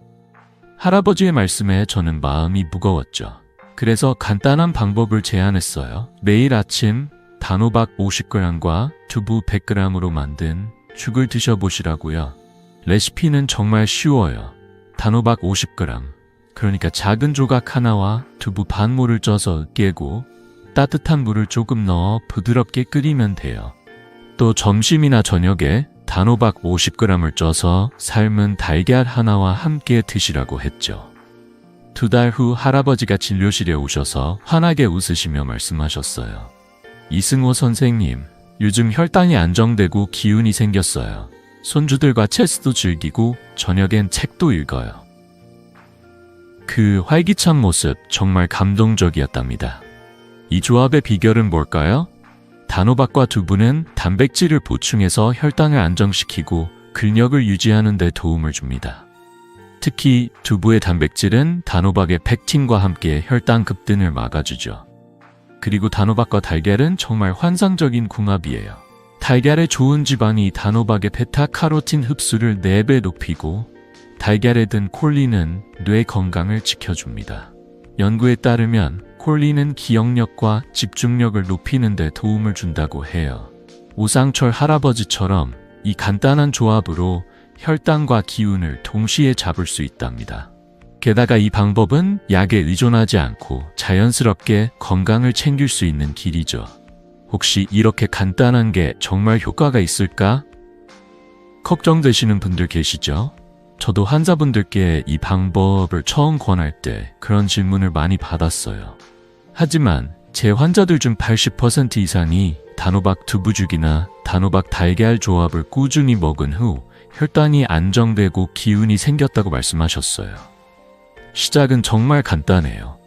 할아버지의 말씀에 저는 마음이 무거웠죠. 그래서 간단한 방법을 제안했어요. 매일 아침 단호박 50g과 두부 100g으로 만든 죽을 드셔보시라고요. 레시피는 정말 쉬워요. 단호박 50g, 그러니까 작은 조각 하나와 두부 반모를 쪄서 깨고 따뜻한 물을 조금 넣어 부드럽게 끓이면 돼요. 또 점심이나 저녁에 단호박 50g을 쪄서 삶은 달걀 하나와 함께 드시라고 했죠. 2달 후 할아버지가 진료실에 오셔서 환하게 웃으시며 말씀하셨어요. 이승호 선생님, 요즘 혈당이 안정되고 기운이 생겼어요. 손주들과 체스도 즐기고 저녁엔 책도 읽어요. 그 활기찬 모습 정말 감동적이었답니다. 이 조합의 비결은 뭘까요? 단호박과 두부는 단백질을 보충해서 혈당을 안정시키고 근력을 유지하는 데 도움을 줍니다. 특히 두부의 단백질은 단호박의 펙틴과 함께 혈당 급등을 막아주죠. 그리고 단호박과 달걀은 정말 환상적인 궁합이에요. 달걀의 좋은 지방이 단호박의 베타카로틴 흡수를 4배 높이고 달걀에 든 콜린은 뇌 건강을 지켜줍니다. 연구에 따르면 콜린은 기억력과 집중력을 높이는 데 도움을 준다고 해요. 오상철 할아버지처럼 이 간단한 조합으로 혈당과 기운을 동시에 잡을 수 있답니다. 게다가 이 방법은 약에 의존하지 않고 자연스럽게 건강을 챙길 수 있는 길이죠. 혹시 이렇게 간단한 게 정말 효과가 있을까? 걱정되시는 분들 계시죠? 저도 환자분들께 이 방법을 처음 권할 때 그런 질문을 많이 받았어요. 하지만 제 환자들 중 80% 이상이 단호박 두부죽이나 단호박 달걀 조합을 꾸준히 먹은 후 혈당이 안정되고 기운이 생겼다고 말씀하셨어요. 시작은 정말 간단해요.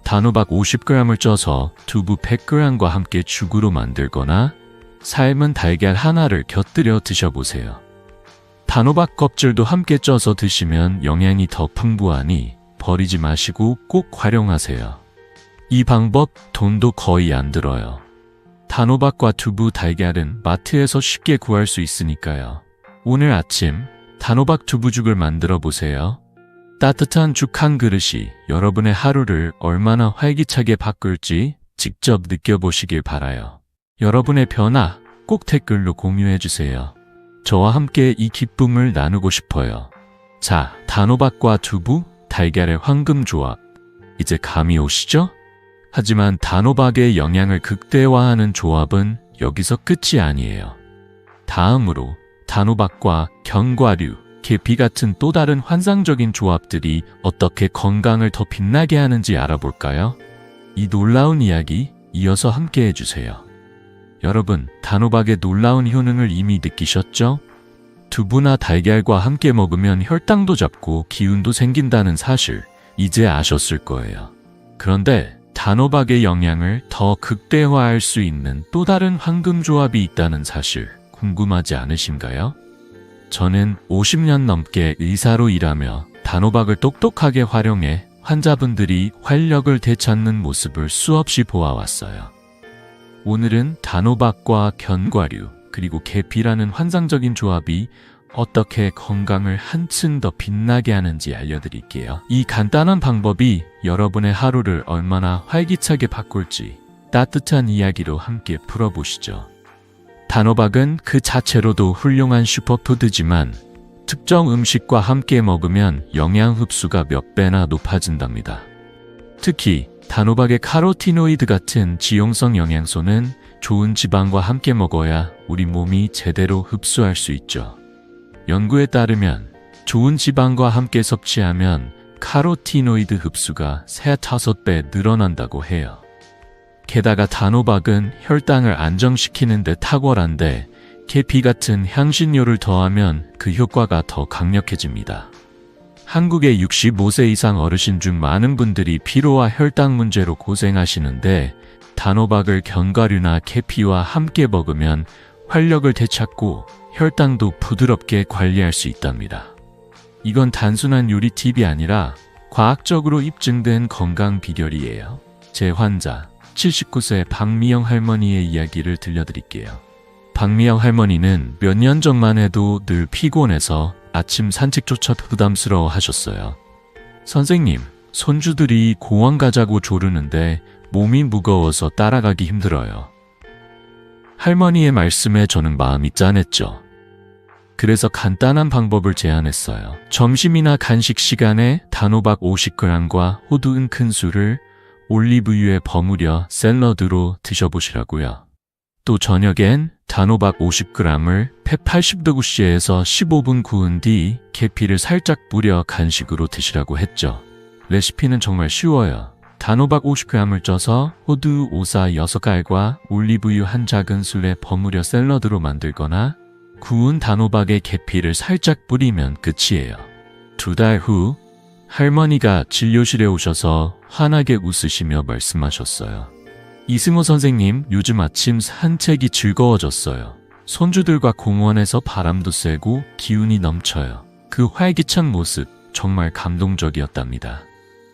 단호박 50g을 쪄서 두부 100g과 함께 죽으로 만들거나 삶은 달걀 하나를 곁들여 드셔보세요. 단호박 껍질도 함께 쪄서 드시면 영양이 더 풍부하니 버리지 마시고 꼭 활용하세요. 이 방법 돈도 거의 안 들어요. 단호박과 두부 달걀은 마트에서 쉽게 구할 수 있으니까요. 오늘 아침 단호박 두부죽을 만들어 보세요. 따뜻한 죽 한 그릇이 여러분의 하루를 얼마나 활기차게 바꿀지 직접 느껴보시길 바라요. 여러분의 변화 꼭 댓글로 공유해주세요. 저와 함께 이 기쁨을 나누고 싶어요. 자, 단호박과 두부, 달걀의 황금 조합. 이제 감이 오시죠? 하지만 단호박의 영양을 극대화하는 조합은 여기서 끝이 아니에요. 다음으로 단호박과 견과류, 계피 같은 또 다른 환상적인 조합들이 어떻게 건강을 더 빛나게 하는지 알아볼까요? 이 놀라운 이야기 이어서 함께 해주세요. 여러분, 단호박의 놀라운 효능을 이미 느끼셨죠? 두부나 달걀과 함께 먹으면 혈당도 잡고 기운도 생긴다는 사실 이제 아셨을 거예요. 그런데 단호박의 영양을 더 극대화할 수 있는 또 다른 황금 조합이 있다는 사실 궁금하지 않으신가요? 저는 50년 넘게 의사로 일하며 단호박을 똑똑하게 활용해 환자분들이 활력을 되찾는 모습을 수없이 보아왔어요. 오늘은 단호박과 견과류 그리고 계피라는 환상적인 조합이 어떻게 건강을 한층 더 빛나게 하는지 알려드릴게요. 이 간단한 방법이 여러분의 하루를 얼마나 활기차게 바꿀지 따뜻한 이야기로 함께 풀어보시죠. 단호박은 그 자체로도 훌륭한 슈퍼푸드지만 특정 음식과 함께 먹으면 영양 흡수가 몇 배나 높아진답니다. 특히 단호박의 카로티노이드 같은 지용성 영양소는 좋은 지방과 함께 먹어야 우리 몸이 제대로 흡수할 수 있죠. 연구에 따르면 좋은 지방과 함께 섭취하면 카로티노이드 흡수가 3~5배 늘어난다고 해요. 게다가 단호박은 혈당을 안정시키는 데 탁월한데 계피 같은 향신료를 더하면 그 효과가 더 강력해집니다. 한국의 65세 이상 어르신 중 많은 분들이 피로와 혈당 문제로 고생하시는데 단호박을 견과류나 계피와 함께 먹으면 활력을 되찾고 혈당도 부드럽게 관리할 수 있답니다. 이건 단순한 요리 팁이 아니라 과학적으로 입증된 건강 비결이에요. 제 환자 79세 박미영 할머니의 이야기를 들려드릴게요. 박미영 할머니는 몇 년 전만 해도 늘 피곤해서 아침 산책조차 부담스러워 하셨어요. 선생님, 손주들이 공원 가자고 조르는데 몸이 무거워서 따라가기 힘들어요. 할머니의 말씀에 저는 마음이 짠했죠. 그래서 간단한 방법을 제안했어요. 점심이나 간식 시간에 단호박 50g과 호두 은 큰술을 올리브유에 버무려 샐러드로 드셔보시라고요. 또 저녁엔 단호박 50g을 180도구시에서 15분 구운 뒤 계피를 살짝 뿌려 간식으로 드시라고 했죠. 레시피는 정말 쉬워요. 단호박 50g을 쪄서 호두 오사 6알과 올리브유 한 작은술에 버무려 샐러드로 만들거나 구운 단호박에 계피를 살짝 뿌리면 끝이에요. 2달 후 할머니가 진료실에 오셔서 환하게 웃으시며 말씀하셨어요. 이승호 선생님, 요즘 아침 산책이 즐거워졌어요. 손주들과 공원에서 바람도 쐬고 기운이 넘쳐요. 그 활기찬 모습 정말 감동적이었답니다.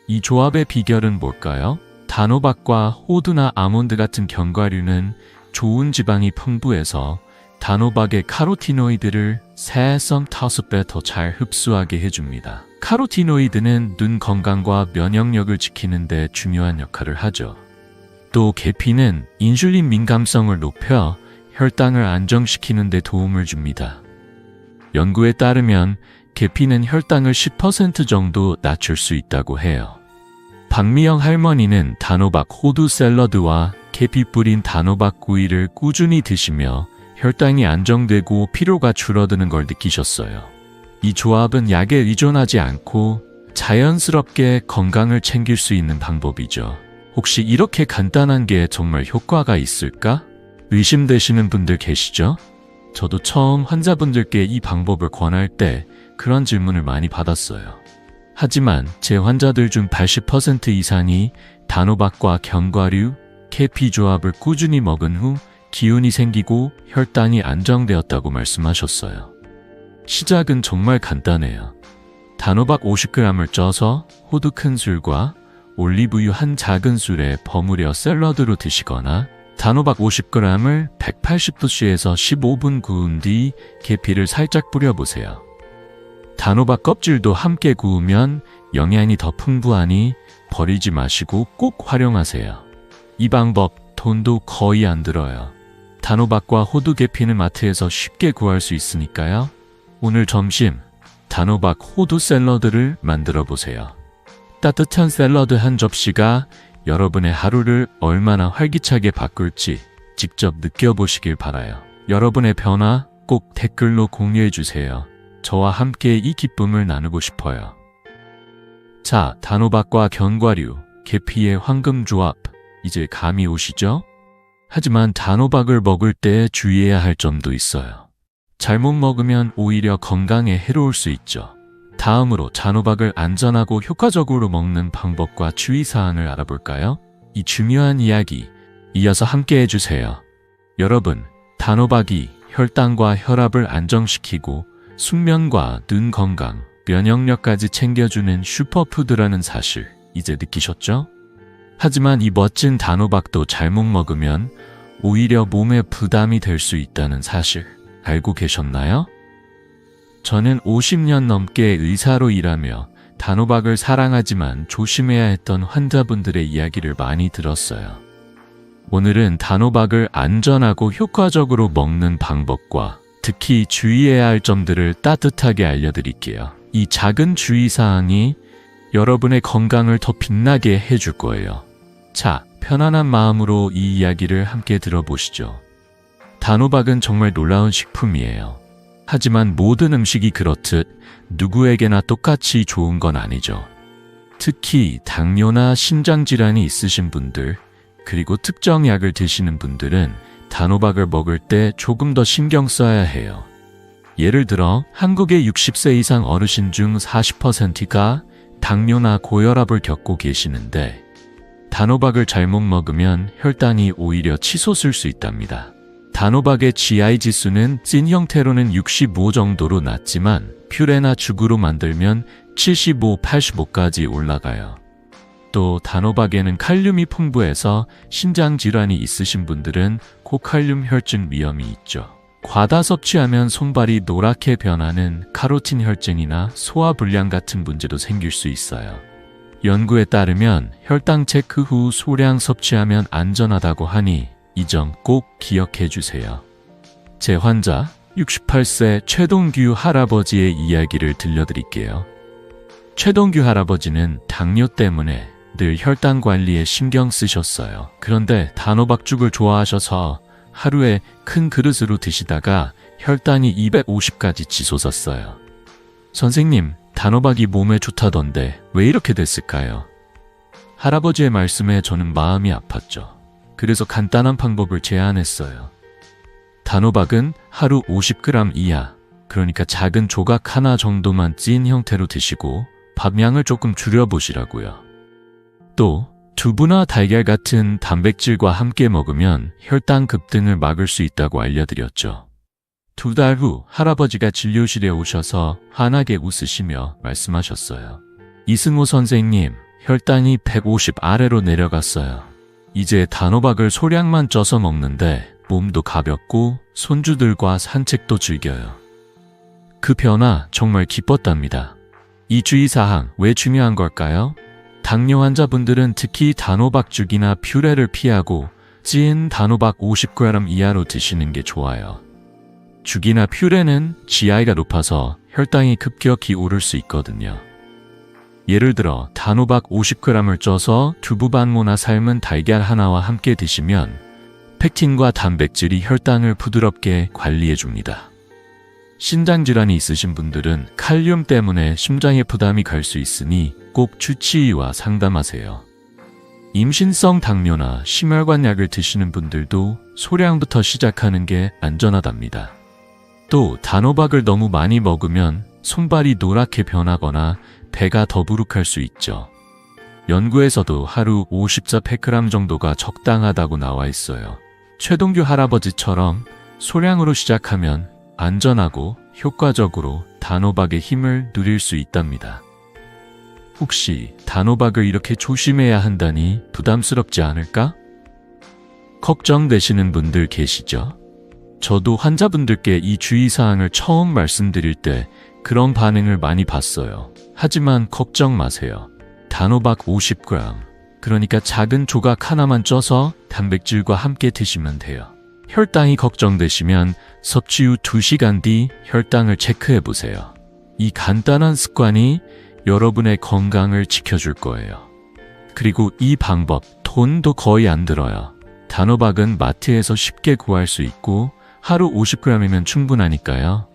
이 조합의 비결은 뭘까요? 단호박과 호두나 아몬드 같은 견과류는 좋은 지방이 풍부해서 단호박의 카로티노이드를 3~5배 더 잘 흡수하게 해줍니다. 카로티노이드는 눈 건강과 면역력을 지키는 데 중요한 역할을 하죠. 또 계피는 인슐린 민감성을 높여 혈당을 안정시키는 데 도움을 줍니다. 연구에 따르면 계피는 혈당을 10% 정도 낮출 수 있다고 해요. 박미영 할머니는 단호박 호두 샐러드와 계피 뿌린 단호박 구이를 꾸준히 드시며 혈당이 안정되고 피로가 줄어드는 걸 느끼셨어요. 이 조합은 약에 의존하지 않고 자연스럽게 건강을 챙길 수 있는 방법이죠. 혹시 이렇게 간단한 게 정말 효과가 있을까? 의심되시는 분들 계시죠? 저도 처음 환자분들께 이 방법을 권할 때 그런 질문을 많이 받았어요. 하지만 제 환자들 중 80% 이상이 단호박과 견과류, 계피 조합을 꾸준히 먹은 후 기운이 생기고 혈당이 안정되었다고 말씀하셨어요. 시작은 정말 간단해요. 단호박 50g을 쪄서 호두 큰술과 올리브유 한 작은술에 버무려 샐러드로 드시거나 단호박 50g을 180도씨에서 15분 구운 뒤 계피를 살짝 뿌려보세요. 단호박 껍질도 함께 구우면 영양이 더 풍부하니 버리지 마시고 꼭 활용하세요. 이 방법 돈도 거의 안 들어요. 단호박과 호두 계피는 마트에서 쉽게 구할 수 있으니까요. 오늘 점심 단호박 호두 샐러드를 만들어 보세요. 따뜻한 샐러드 한 접시가 여러분의 하루를 얼마나 활기차게 바꿀지 직접 느껴보시길 바라요. 여러분의 변화 꼭 댓글로 공유해 주세요. 저와 함께 이 기쁨을 나누고 싶어요. 자, 단호박과 견과류, 계피의 황금 조합, 이제 감이 오시죠? 하지만 단호박을 먹을 때 주의해야 할 점도 있어요. 잘못 먹으면 오히려 건강에 해로울 수 있죠. 다음으로 단호박을 안전하고 효과적으로 먹는 방법과 주의사항을 알아볼까요? 이 중요한 이야기 이어서 함께 해주세요. 여러분, 단호박이 혈당과 혈압을 안정시키고 숙면과 눈 건강, 면역력까지 챙겨주는 슈퍼푸드라는 사실 이제 느끼셨죠? 하지만 이 멋진 단호박도 잘못 먹으면 오히려 몸에 부담이 될 수 있다는 사실 알고 계셨나요? 저는 50년 넘게 의사로 일하며 단호박을 사랑하지만 조심해야 했던 환자분들의 이야기를 많이 들었어요. 오늘은 단호박을 안전하고 효과적으로 먹는 방법과 특히 주의해야 할 점들을 따뜻하게 알려드릴게요. 이 작은 주의사항이 여러분의 건강을 더 빛나게 해줄 거예요. 자, 편안한 마음으로 이 이야기를 함께 들어보시죠. 단호박은 정말 놀라운 식품이에요. 하지만 모든 음식이 그렇듯 누구에게나 똑같이 좋은 건 아니죠. 특히 당뇨나 심장질환이 있으신 분들, 그리고 특정 약을 드시는 분들은 단호박을 먹을 때 조금 더 신경 써야 해요. 예를 들어 한국의 60세 이상 어르신 중 40%가 당뇨나 고혈압을 겪고 계시는데 단호박을 잘못 먹으면 혈당이 오히려 치솟을 수 있답니다. 단호박의 GI 지수는 찐 형태로는 65 정도로 낮지만 퓨레나 죽으로 만들면 75, 85까지 올라가요. 또 단호박에는 칼륨이 풍부해서 신장 질환이 있으신 분들은 고칼륨 혈증 위험이 있죠. 과다 섭취하면 손발이 노랗게 변하는 카로틴 혈증이나 소화불량 같은 문제도 생길 수 있어요. 연구에 따르면 혈당 체크 후 소량 섭취하면 안전하다고 하니 이 점 꼭 기억해 주세요. 제 환자 68세 최동규 할아버지의 이야기를 들려드릴게요. 최동규 할아버지는 당뇨 때문에 늘 혈당 관리에 신경 쓰셨어요. 그런데 단호박죽을 좋아하셔서 하루에 큰 그릇으로 드시다가 혈당이 250까지 치솟았어요. 선생님, 단호박이 몸에 좋다던데 왜 이렇게 됐을까요? 할아버지의 말씀에 저는 마음이 아팠죠. 그래서 간단한 방법을 제안했어요. 단호박은 하루 50g 이하, 그러니까 작은 조각 하나 정도만 찐 형태로 드시고 밥량을 조금 줄여보시라고요. 또 두부나 달걀 같은 단백질과 함께 먹으면 혈당 급등을 막을 수 있다고 알려드렸죠. 2달 후 할아버지가 진료실에 오셔서 환하게 웃으시며 말씀하셨어요. 이승호 선생님, 혈당이 150 아래로 내려갔어요. 이제 단호박을 소량만 쪄서 먹는데 몸도 가볍고 손주들과 산책도 즐겨요. 그 변화 정말 기뻤답니다. 이 주의사항 왜 중요한 걸까요? 당뇨 환자분들은 특히 단호박죽이나 퓨레를 피하고 찐 단호박 50g 이하로 드시는 게 좋아요. 죽이나 퓨레는 GI가 높아서 혈당이 급격히 오를 수 있거든요. 예를 들어 단호박 50g을 쪄서 두부 반모나 삶은 달걀 하나와 함께 드시면 펙틴과 단백질이 혈당을 부드럽게 관리해 줍니다. 신장질환이 있으신 분들은 칼륨 때문에 심장에 부담이 갈 수 있으니 꼭 주치의와 상담하세요. 임신성 당뇨나 심혈관 약을 드시는 분들도 소량부터 시작하는 게 안전하답니다. 또 단호박을 너무 많이 먹으면 손발이 노랗게 변하거나 배가 더부룩할 수 있죠. 연구에서도 하루 54g 정도가 적당하다고 나와 있어요. 최동규 할아버지처럼 소량으로 시작하면 안전하고 효과적으로 단호박의 힘을 누릴 수 있답니다. 혹시 단호박을 이렇게 조심해야 한다니 부담스럽지 않을까? 걱정되시는 분들 계시죠? 저도 환자분들께 이 주의사항을 처음 말씀드릴 때 그런 반응을 많이 봤어요. 하지만 걱정 마세요. 단호박 50g, 그러니까 작은 조각 하나만 쪄서 단백질과 함께 드시면 돼요. 혈당이 걱정되시면 섭취 후 2시간 뒤 혈당을 체크해 보세요. 이 간단한 습관이 여러분의 건강을 지켜줄 거예요. 그리고 이 방법 돈도 거의 안 들어요. 단호박은 마트에서 쉽게 구할 수 있고 하루 50g이면 충분하니까요.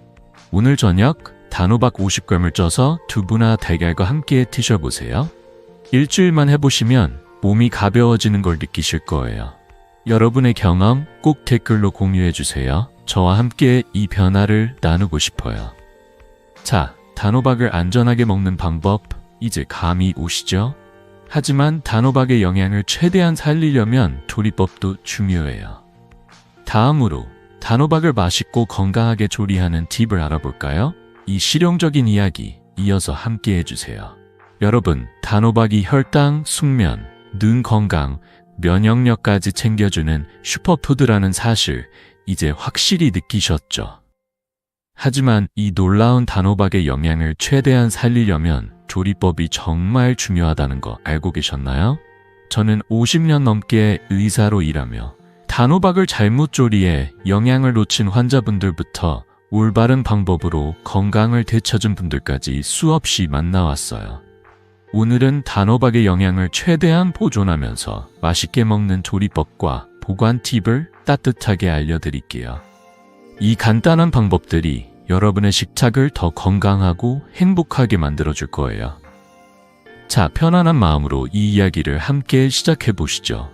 오늘 저녁 단호박 50g을 쪄서 두부나 달걀과 함께 드셔보세요. 일주일만 해보시면 몸이 가벼워지는 걸 느끼실 거예요. 여러분의 경험 꼭 댓글로 공유해주세요. 저와 함께 이 변화를 나누고 싶어요. 자, 단호박을 안전하게 먹는 방법 이제 감이 오시죠? 하지만 단호박의 영양을 최대한 살리려면 조리법도 중요해요. 다음으로 단호박을 맛있고 건강하게 조리하는 팁을 알아볼까요? 이 실용적인 이야기 이어서 함께 해주세요. 여러분, 단호박이 혈당, 숙면, 눈 건강, 면역력까지 챙겨주는 슈퍼푸드라는 사실 이제 확실히 느끼셨죠? 하지만 이 놀라운 단호박의 영양을 최대한 살리려면 조리법이 정말 중요하다는 거 알고 계셨나요? 저는 50년 넘게 의사로 일하며 단호박을 잘못 조리해 영양을 놓친 환자분들부터 올바른 방법으로 건강을 되찾은 분들까지 수없이 만나왔어요. 오늘은 단호박의 영양을 최대한 보존하면서 맛있게 먹는 조리법과 보관 팁을 따뜻하게 알려드릴게요. 이 간단한 방법들이 여러분의 식탁을 더 건강하고 행복하게 만들어줄 거예요. 자, 편안한 마음으로 이 이야기를 함께 시작해 보시죠.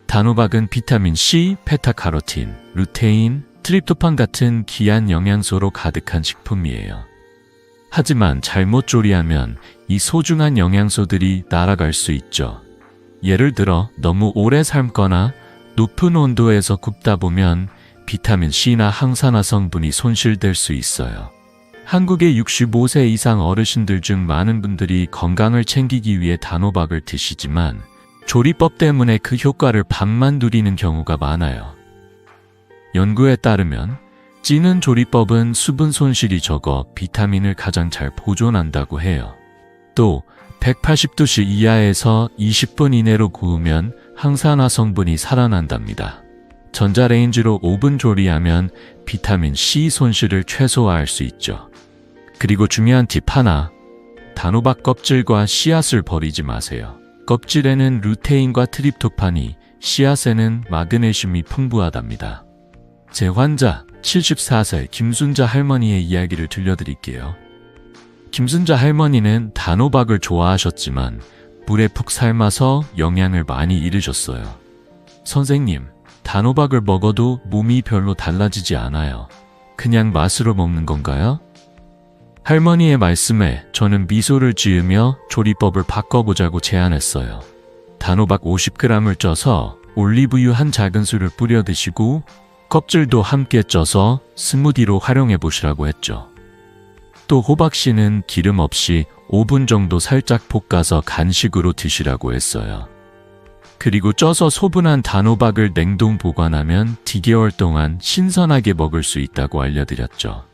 단호박은 비타민 C, 베타카로틴, 루테인, 트립토판 같은 귀한 영양소로 가득한 식품이에요. 하지만 잘못 조리하면 이 소중한 영양소들이 날아갈 수 있죠. 예를 들어 너무 오래 삶거나 높은 온도에서 굽다 보면 비타민 C나 항산화 성분이 손실될 수 있어요. 한국의 65세 이상 어르신들 중 많은 분들이 건강을 챙기기 위해 단호박을 드시지만 조리법 때문에 그 효과를 반만 누리는 경우가 많아요. 연구에 따르면 찌는 조리법은 수분 손실이 적어 비타민을 가장 잘 보존한다고 해요. 또 180도씨 이하에서 20분 이내로 구우면 항산화 성분이 살아난답니다. 전자레인지로 5분 조리하면 비타민 C 손실을 최소화할 수 있죠. 그리고 중요한 팁 하나, 단호박 껍질과 씨앗을 버리지 마세요. 껍질에는 루테인과 트립토판이, 씨앗에는 마그네슘이 풍부하답니다. 제 환자 74세 김순자 할머니의 이야기를 들려드릴게요. 김순자 할머니는 단호박을 좋아하셨지만 물에 푹 삶아서 영양을 많이 잃으셨어요. 선생님, 단호박을 먹어도 몸이 별로 달라지지 않아요. 그냥 맛으로 먹는 건가요? 할머니의 말씀에 저는 미소를 지으며 조리법을 바꿔보자고 제안했어요. 단호박 50g을 쪄서 올리브유 한 작은술을 뿌려 드시고 껍질도 함께 쪄서 스무디로 활용해 보시라고 했죠. 또 호박씨는 기름 없이 5분 정도 살짝 볶아서 간식으로 드시라고 했어요. 그리고 쪄서 소분한 단호박을 냉동 보관하면 2개월 동안 신선하게 먹을 수 있다고 알려드렸죠.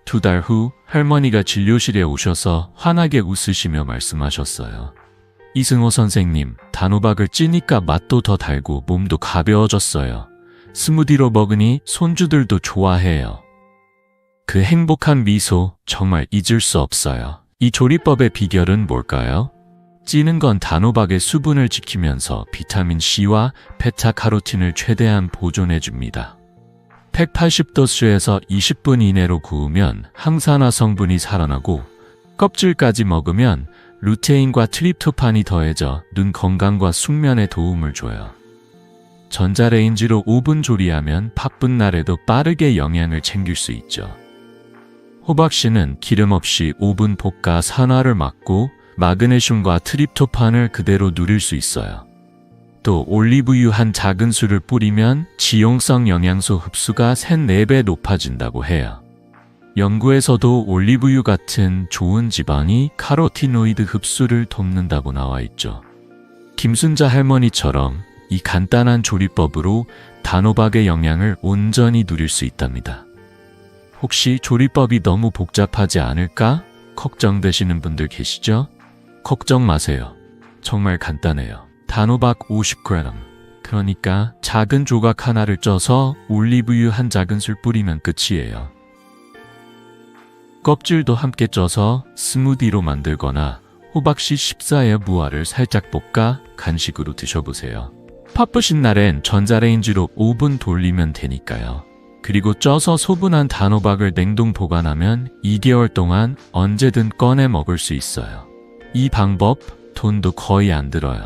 2달 후 할머니가 진료실에 오셔서 환하게 웃으시며 말씀하셨어요. 이승호 선생님, 단호박을 찌니까 맛도 더 달고 몸도 가벼워졌어요. 스무디로 먹으니 손주들도 좋아해요. 그 행복한 미소 정말 잊을 수 없어요. 이 조리법의 비결은 뭘까요? 찌는 건 단호박의 수분을 지키면서 비타민 C와 베타카로틴을 최대한 보존해 줍니다. 180도수에서 20분 이내로 구우면 항산화 성분이 살아나고 껍질까지 먹으면 루테인과 트립토판이 더해져 눈 건강과 숙면에 도움을 줘요. 전자레인지로 5분 조리하면 바쁜 날에도 빠르게 영양을 챙길 수 있죠. 호박씨는 기름 없이 5분 볶아 산화를 막고 마그네슘과 트립토판을 그대로 누릴 수 있어요. 또 올리브유 한 작은술을 뿌리면 지용성 영양소 흡수가 3-4배 높아진다고 해요. 연구에서도 올리브유 같은 좋은 지방이 카로티노이드 흡수를 돕는다고 나와 있죠. 김순자 할머니처럼 이 간단한 조리법으로 단호박의 영양을 온전히 누릴 수 있답니다. 혹시 조리법이 너무 복잡하지 않을까 걱정되시는 분들 계시죠? 걱정 마세요. 정말 간단해요. 단호박 50g, 그러니까 작은 조각 하나를 쪄서 올리브유 한 작은술 뿌리면 끝이에요. 껍질도 함께 쪄서 스무디로 만들거나 호박씨 14의 무화를 살짝 볶아 간식으로 드셔보세요. 바쁘신 날엔 전자레인지로 5분 돌리면 되니까요. 그리고 쪄서 소분한 단호박을 냉동 보관하면 2개월 동안 언제든 꺼내 먹을 수 있어요. 이 방법 돈도 거의 안 들어요.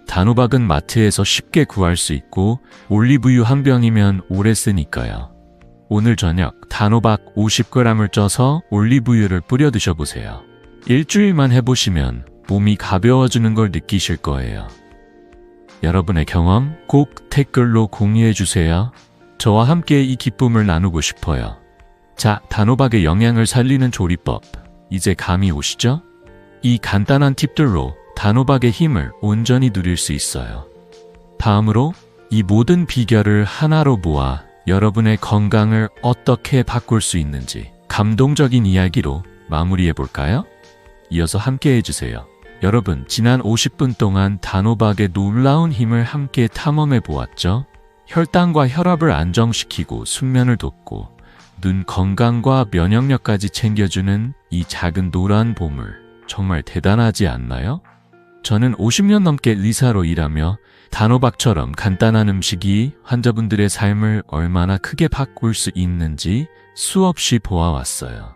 단호박은 마트에서 쉽게 구할 수 있고 올리브유 한 병이면 오래 쓰니까요. 오늘 저녁 단호박 50g을 쪄서 올리브유를 뿌려 드셔보세요. 일주일만 해보시면 몸이 가벼워지는 걸 느끼실 거예요. 여러분의 경험 꼭 댓글로 공유해주세요. 저와 함께 이 기쁨을 나누고 싶어요. 자, 단호박의 영양을 살리는 조리법, 이제 감이 오시죠? 이 간단한 팁들로 단호박의 힘을 온전히 누릴 수 있어요. 다음으로 이 모든 비결을 하나로 모아 여러분의 건강을 어떻게 바꿀 수 있는지 감동적인 이야기로 마무리해 볼까요? 이어서 함께 해주세요. 여러분, 지난 50분 동안 단호박의 놀라운 힘을 함께 탐험해 보았죠? 혈당과 혈압을 안정시키고 숙면을 돕고 눈 건강과 면역력까지 챙겨주는 이 작은 노란 보물, 정말 대단하지 않나요? 저는 50년 넘게 의사로 일하며 단호박처럼 간단한 음식이 환자분들의 삶을 얼마나 크게 바꿀 수 있는지 수없이 보아왔어요.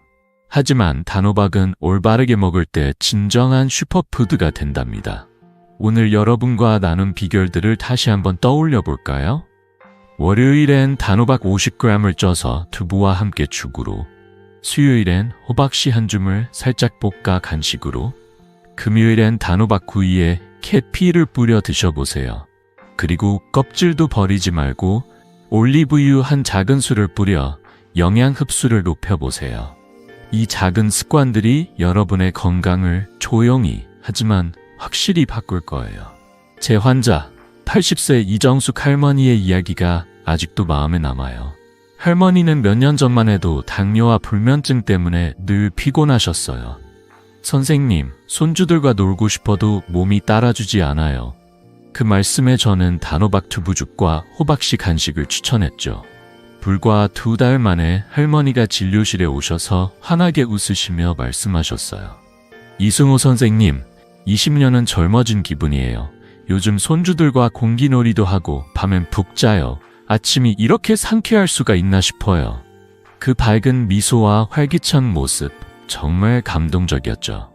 하지만 단호박은 올바르게 먹을 때 진정한 슈퍼푸드가 된답니다. 오늘 여러분과 나눈 비결들을 다시 한번 떠올려 볼까요? 월요일엔 단호박 50g을 쪄서 두부와 함께 죽으로, 수요일엔 호박씨 한 줌을 살짝 볶아 간식으로, 금요일엔 단호박 구이에 계피를 뿌려 드셔보세요. 그리고 껍질도 버리지 말고 올리브유 한 작은술을 뿌려 영양 흡수를 높여보세요. 이 작은 습관들이 여러분의 건강을 조용히 하지만 확실히 바꿀 거예요. 제 환자 80세 이정숙 할머니의 이야기가 아직도 마음에 남아요. 할머니는 몇 년 전만 해도 당뇨와 불면증 때문에 늘 피곤하셨어요. 선생님, 손주들과 놀고 싶어도 몸이 따라주지 않아요. 그 말씀에 저는 단호박 두부죽과 호박씨 간식을 추천했죠. 불과 2달 만에 할머니가 진료실에 오셔서 환하게 웃으시며 말씀하셨어요. 이승호 선생님, 20년은 젊어진 기분이에요. 요즘 손주들과 공기놀이도 하고 밤엔 푹 자요. 아침이 이렇게 상쾌할 수가 있나 싶어요. 그 밝은 미소와 활기찬 모습, 정말 감동적이었죠.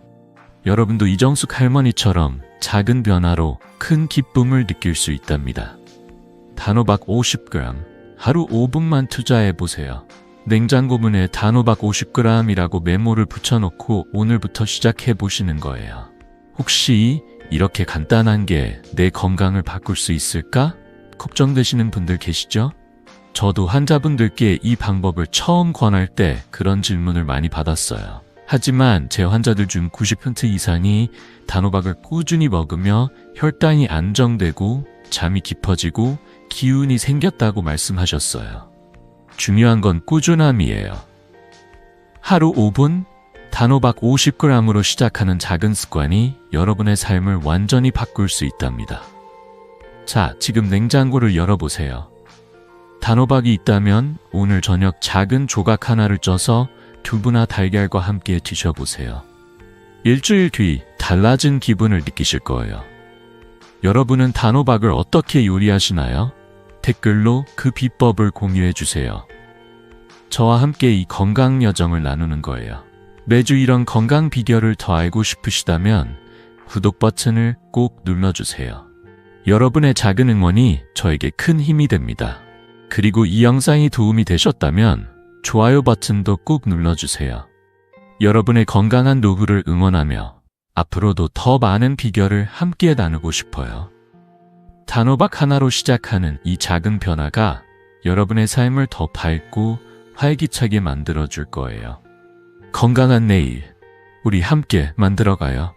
여러분도 이정숙 할머니처럼 작은 변화로 큰 기쁨을 느낄 수 있답니다. 단호박 50g, 하루 5분만 투자해보세요. 냉장고 문에 단호박 50g이라고 메모를 붙여놓고 오늘부터 시작해보시는 거예요. 혹시 이렇게 간단한 게 내 건강을 바꿀 수 있을까? 걱정되시는 분들 계시죠? 저도 환자분들께 이 방법을 처음 권할 때 그런 질문을 많이 받았어요. 하지만 제 환자들 중 90% 이상이 단호박을 꾸준히 먹으며 혈당이 안정되고 잠이 깊어지고 기운이 생겼다고 말씀하셨어요. 중요한 건 꾸준함이에요. 하루 5분 단호박 50g으로 시작하는 작은 습관이 여러분의 삶을 완전히 바꿀 수 있답니다. 자, 지금 냉장고를 열어보세요. 단호박이 있다면 오늘 저녁 작은 조각 하나를 쪄서 두부나 달걀과 함께 드셔보세요. 일주일 뒤 달라진 기분을 느끼실 거예요. 여러분은 단호박을 어떻게 요리하시나요? 댓글로 그 비법을 공유해주세요. 저와 함께 이 건강 여정을 나누는 거예요. 매주 이런 건강 비결을 더 알고 싶으시다면 구독 버튼을 꼭 눌러주세요. 여러분의 작은 응원이 저에게 큰 힘이 됩니다. 그리고 이 영상이 도움이 되셨다면 좋아요 버튼도 꼭 눌러주세요. 여러분의 건강한 노후를 응원하며 앞으로도 더 많은 비결을 함께 나누고 싶어요. 단호박 하나로 시작하는 이 작은 변화가 여러분의 삶을 더 밝고 활기차게 만들어줄 거예요. 건강한 내일, 우리 함께 만들어가요.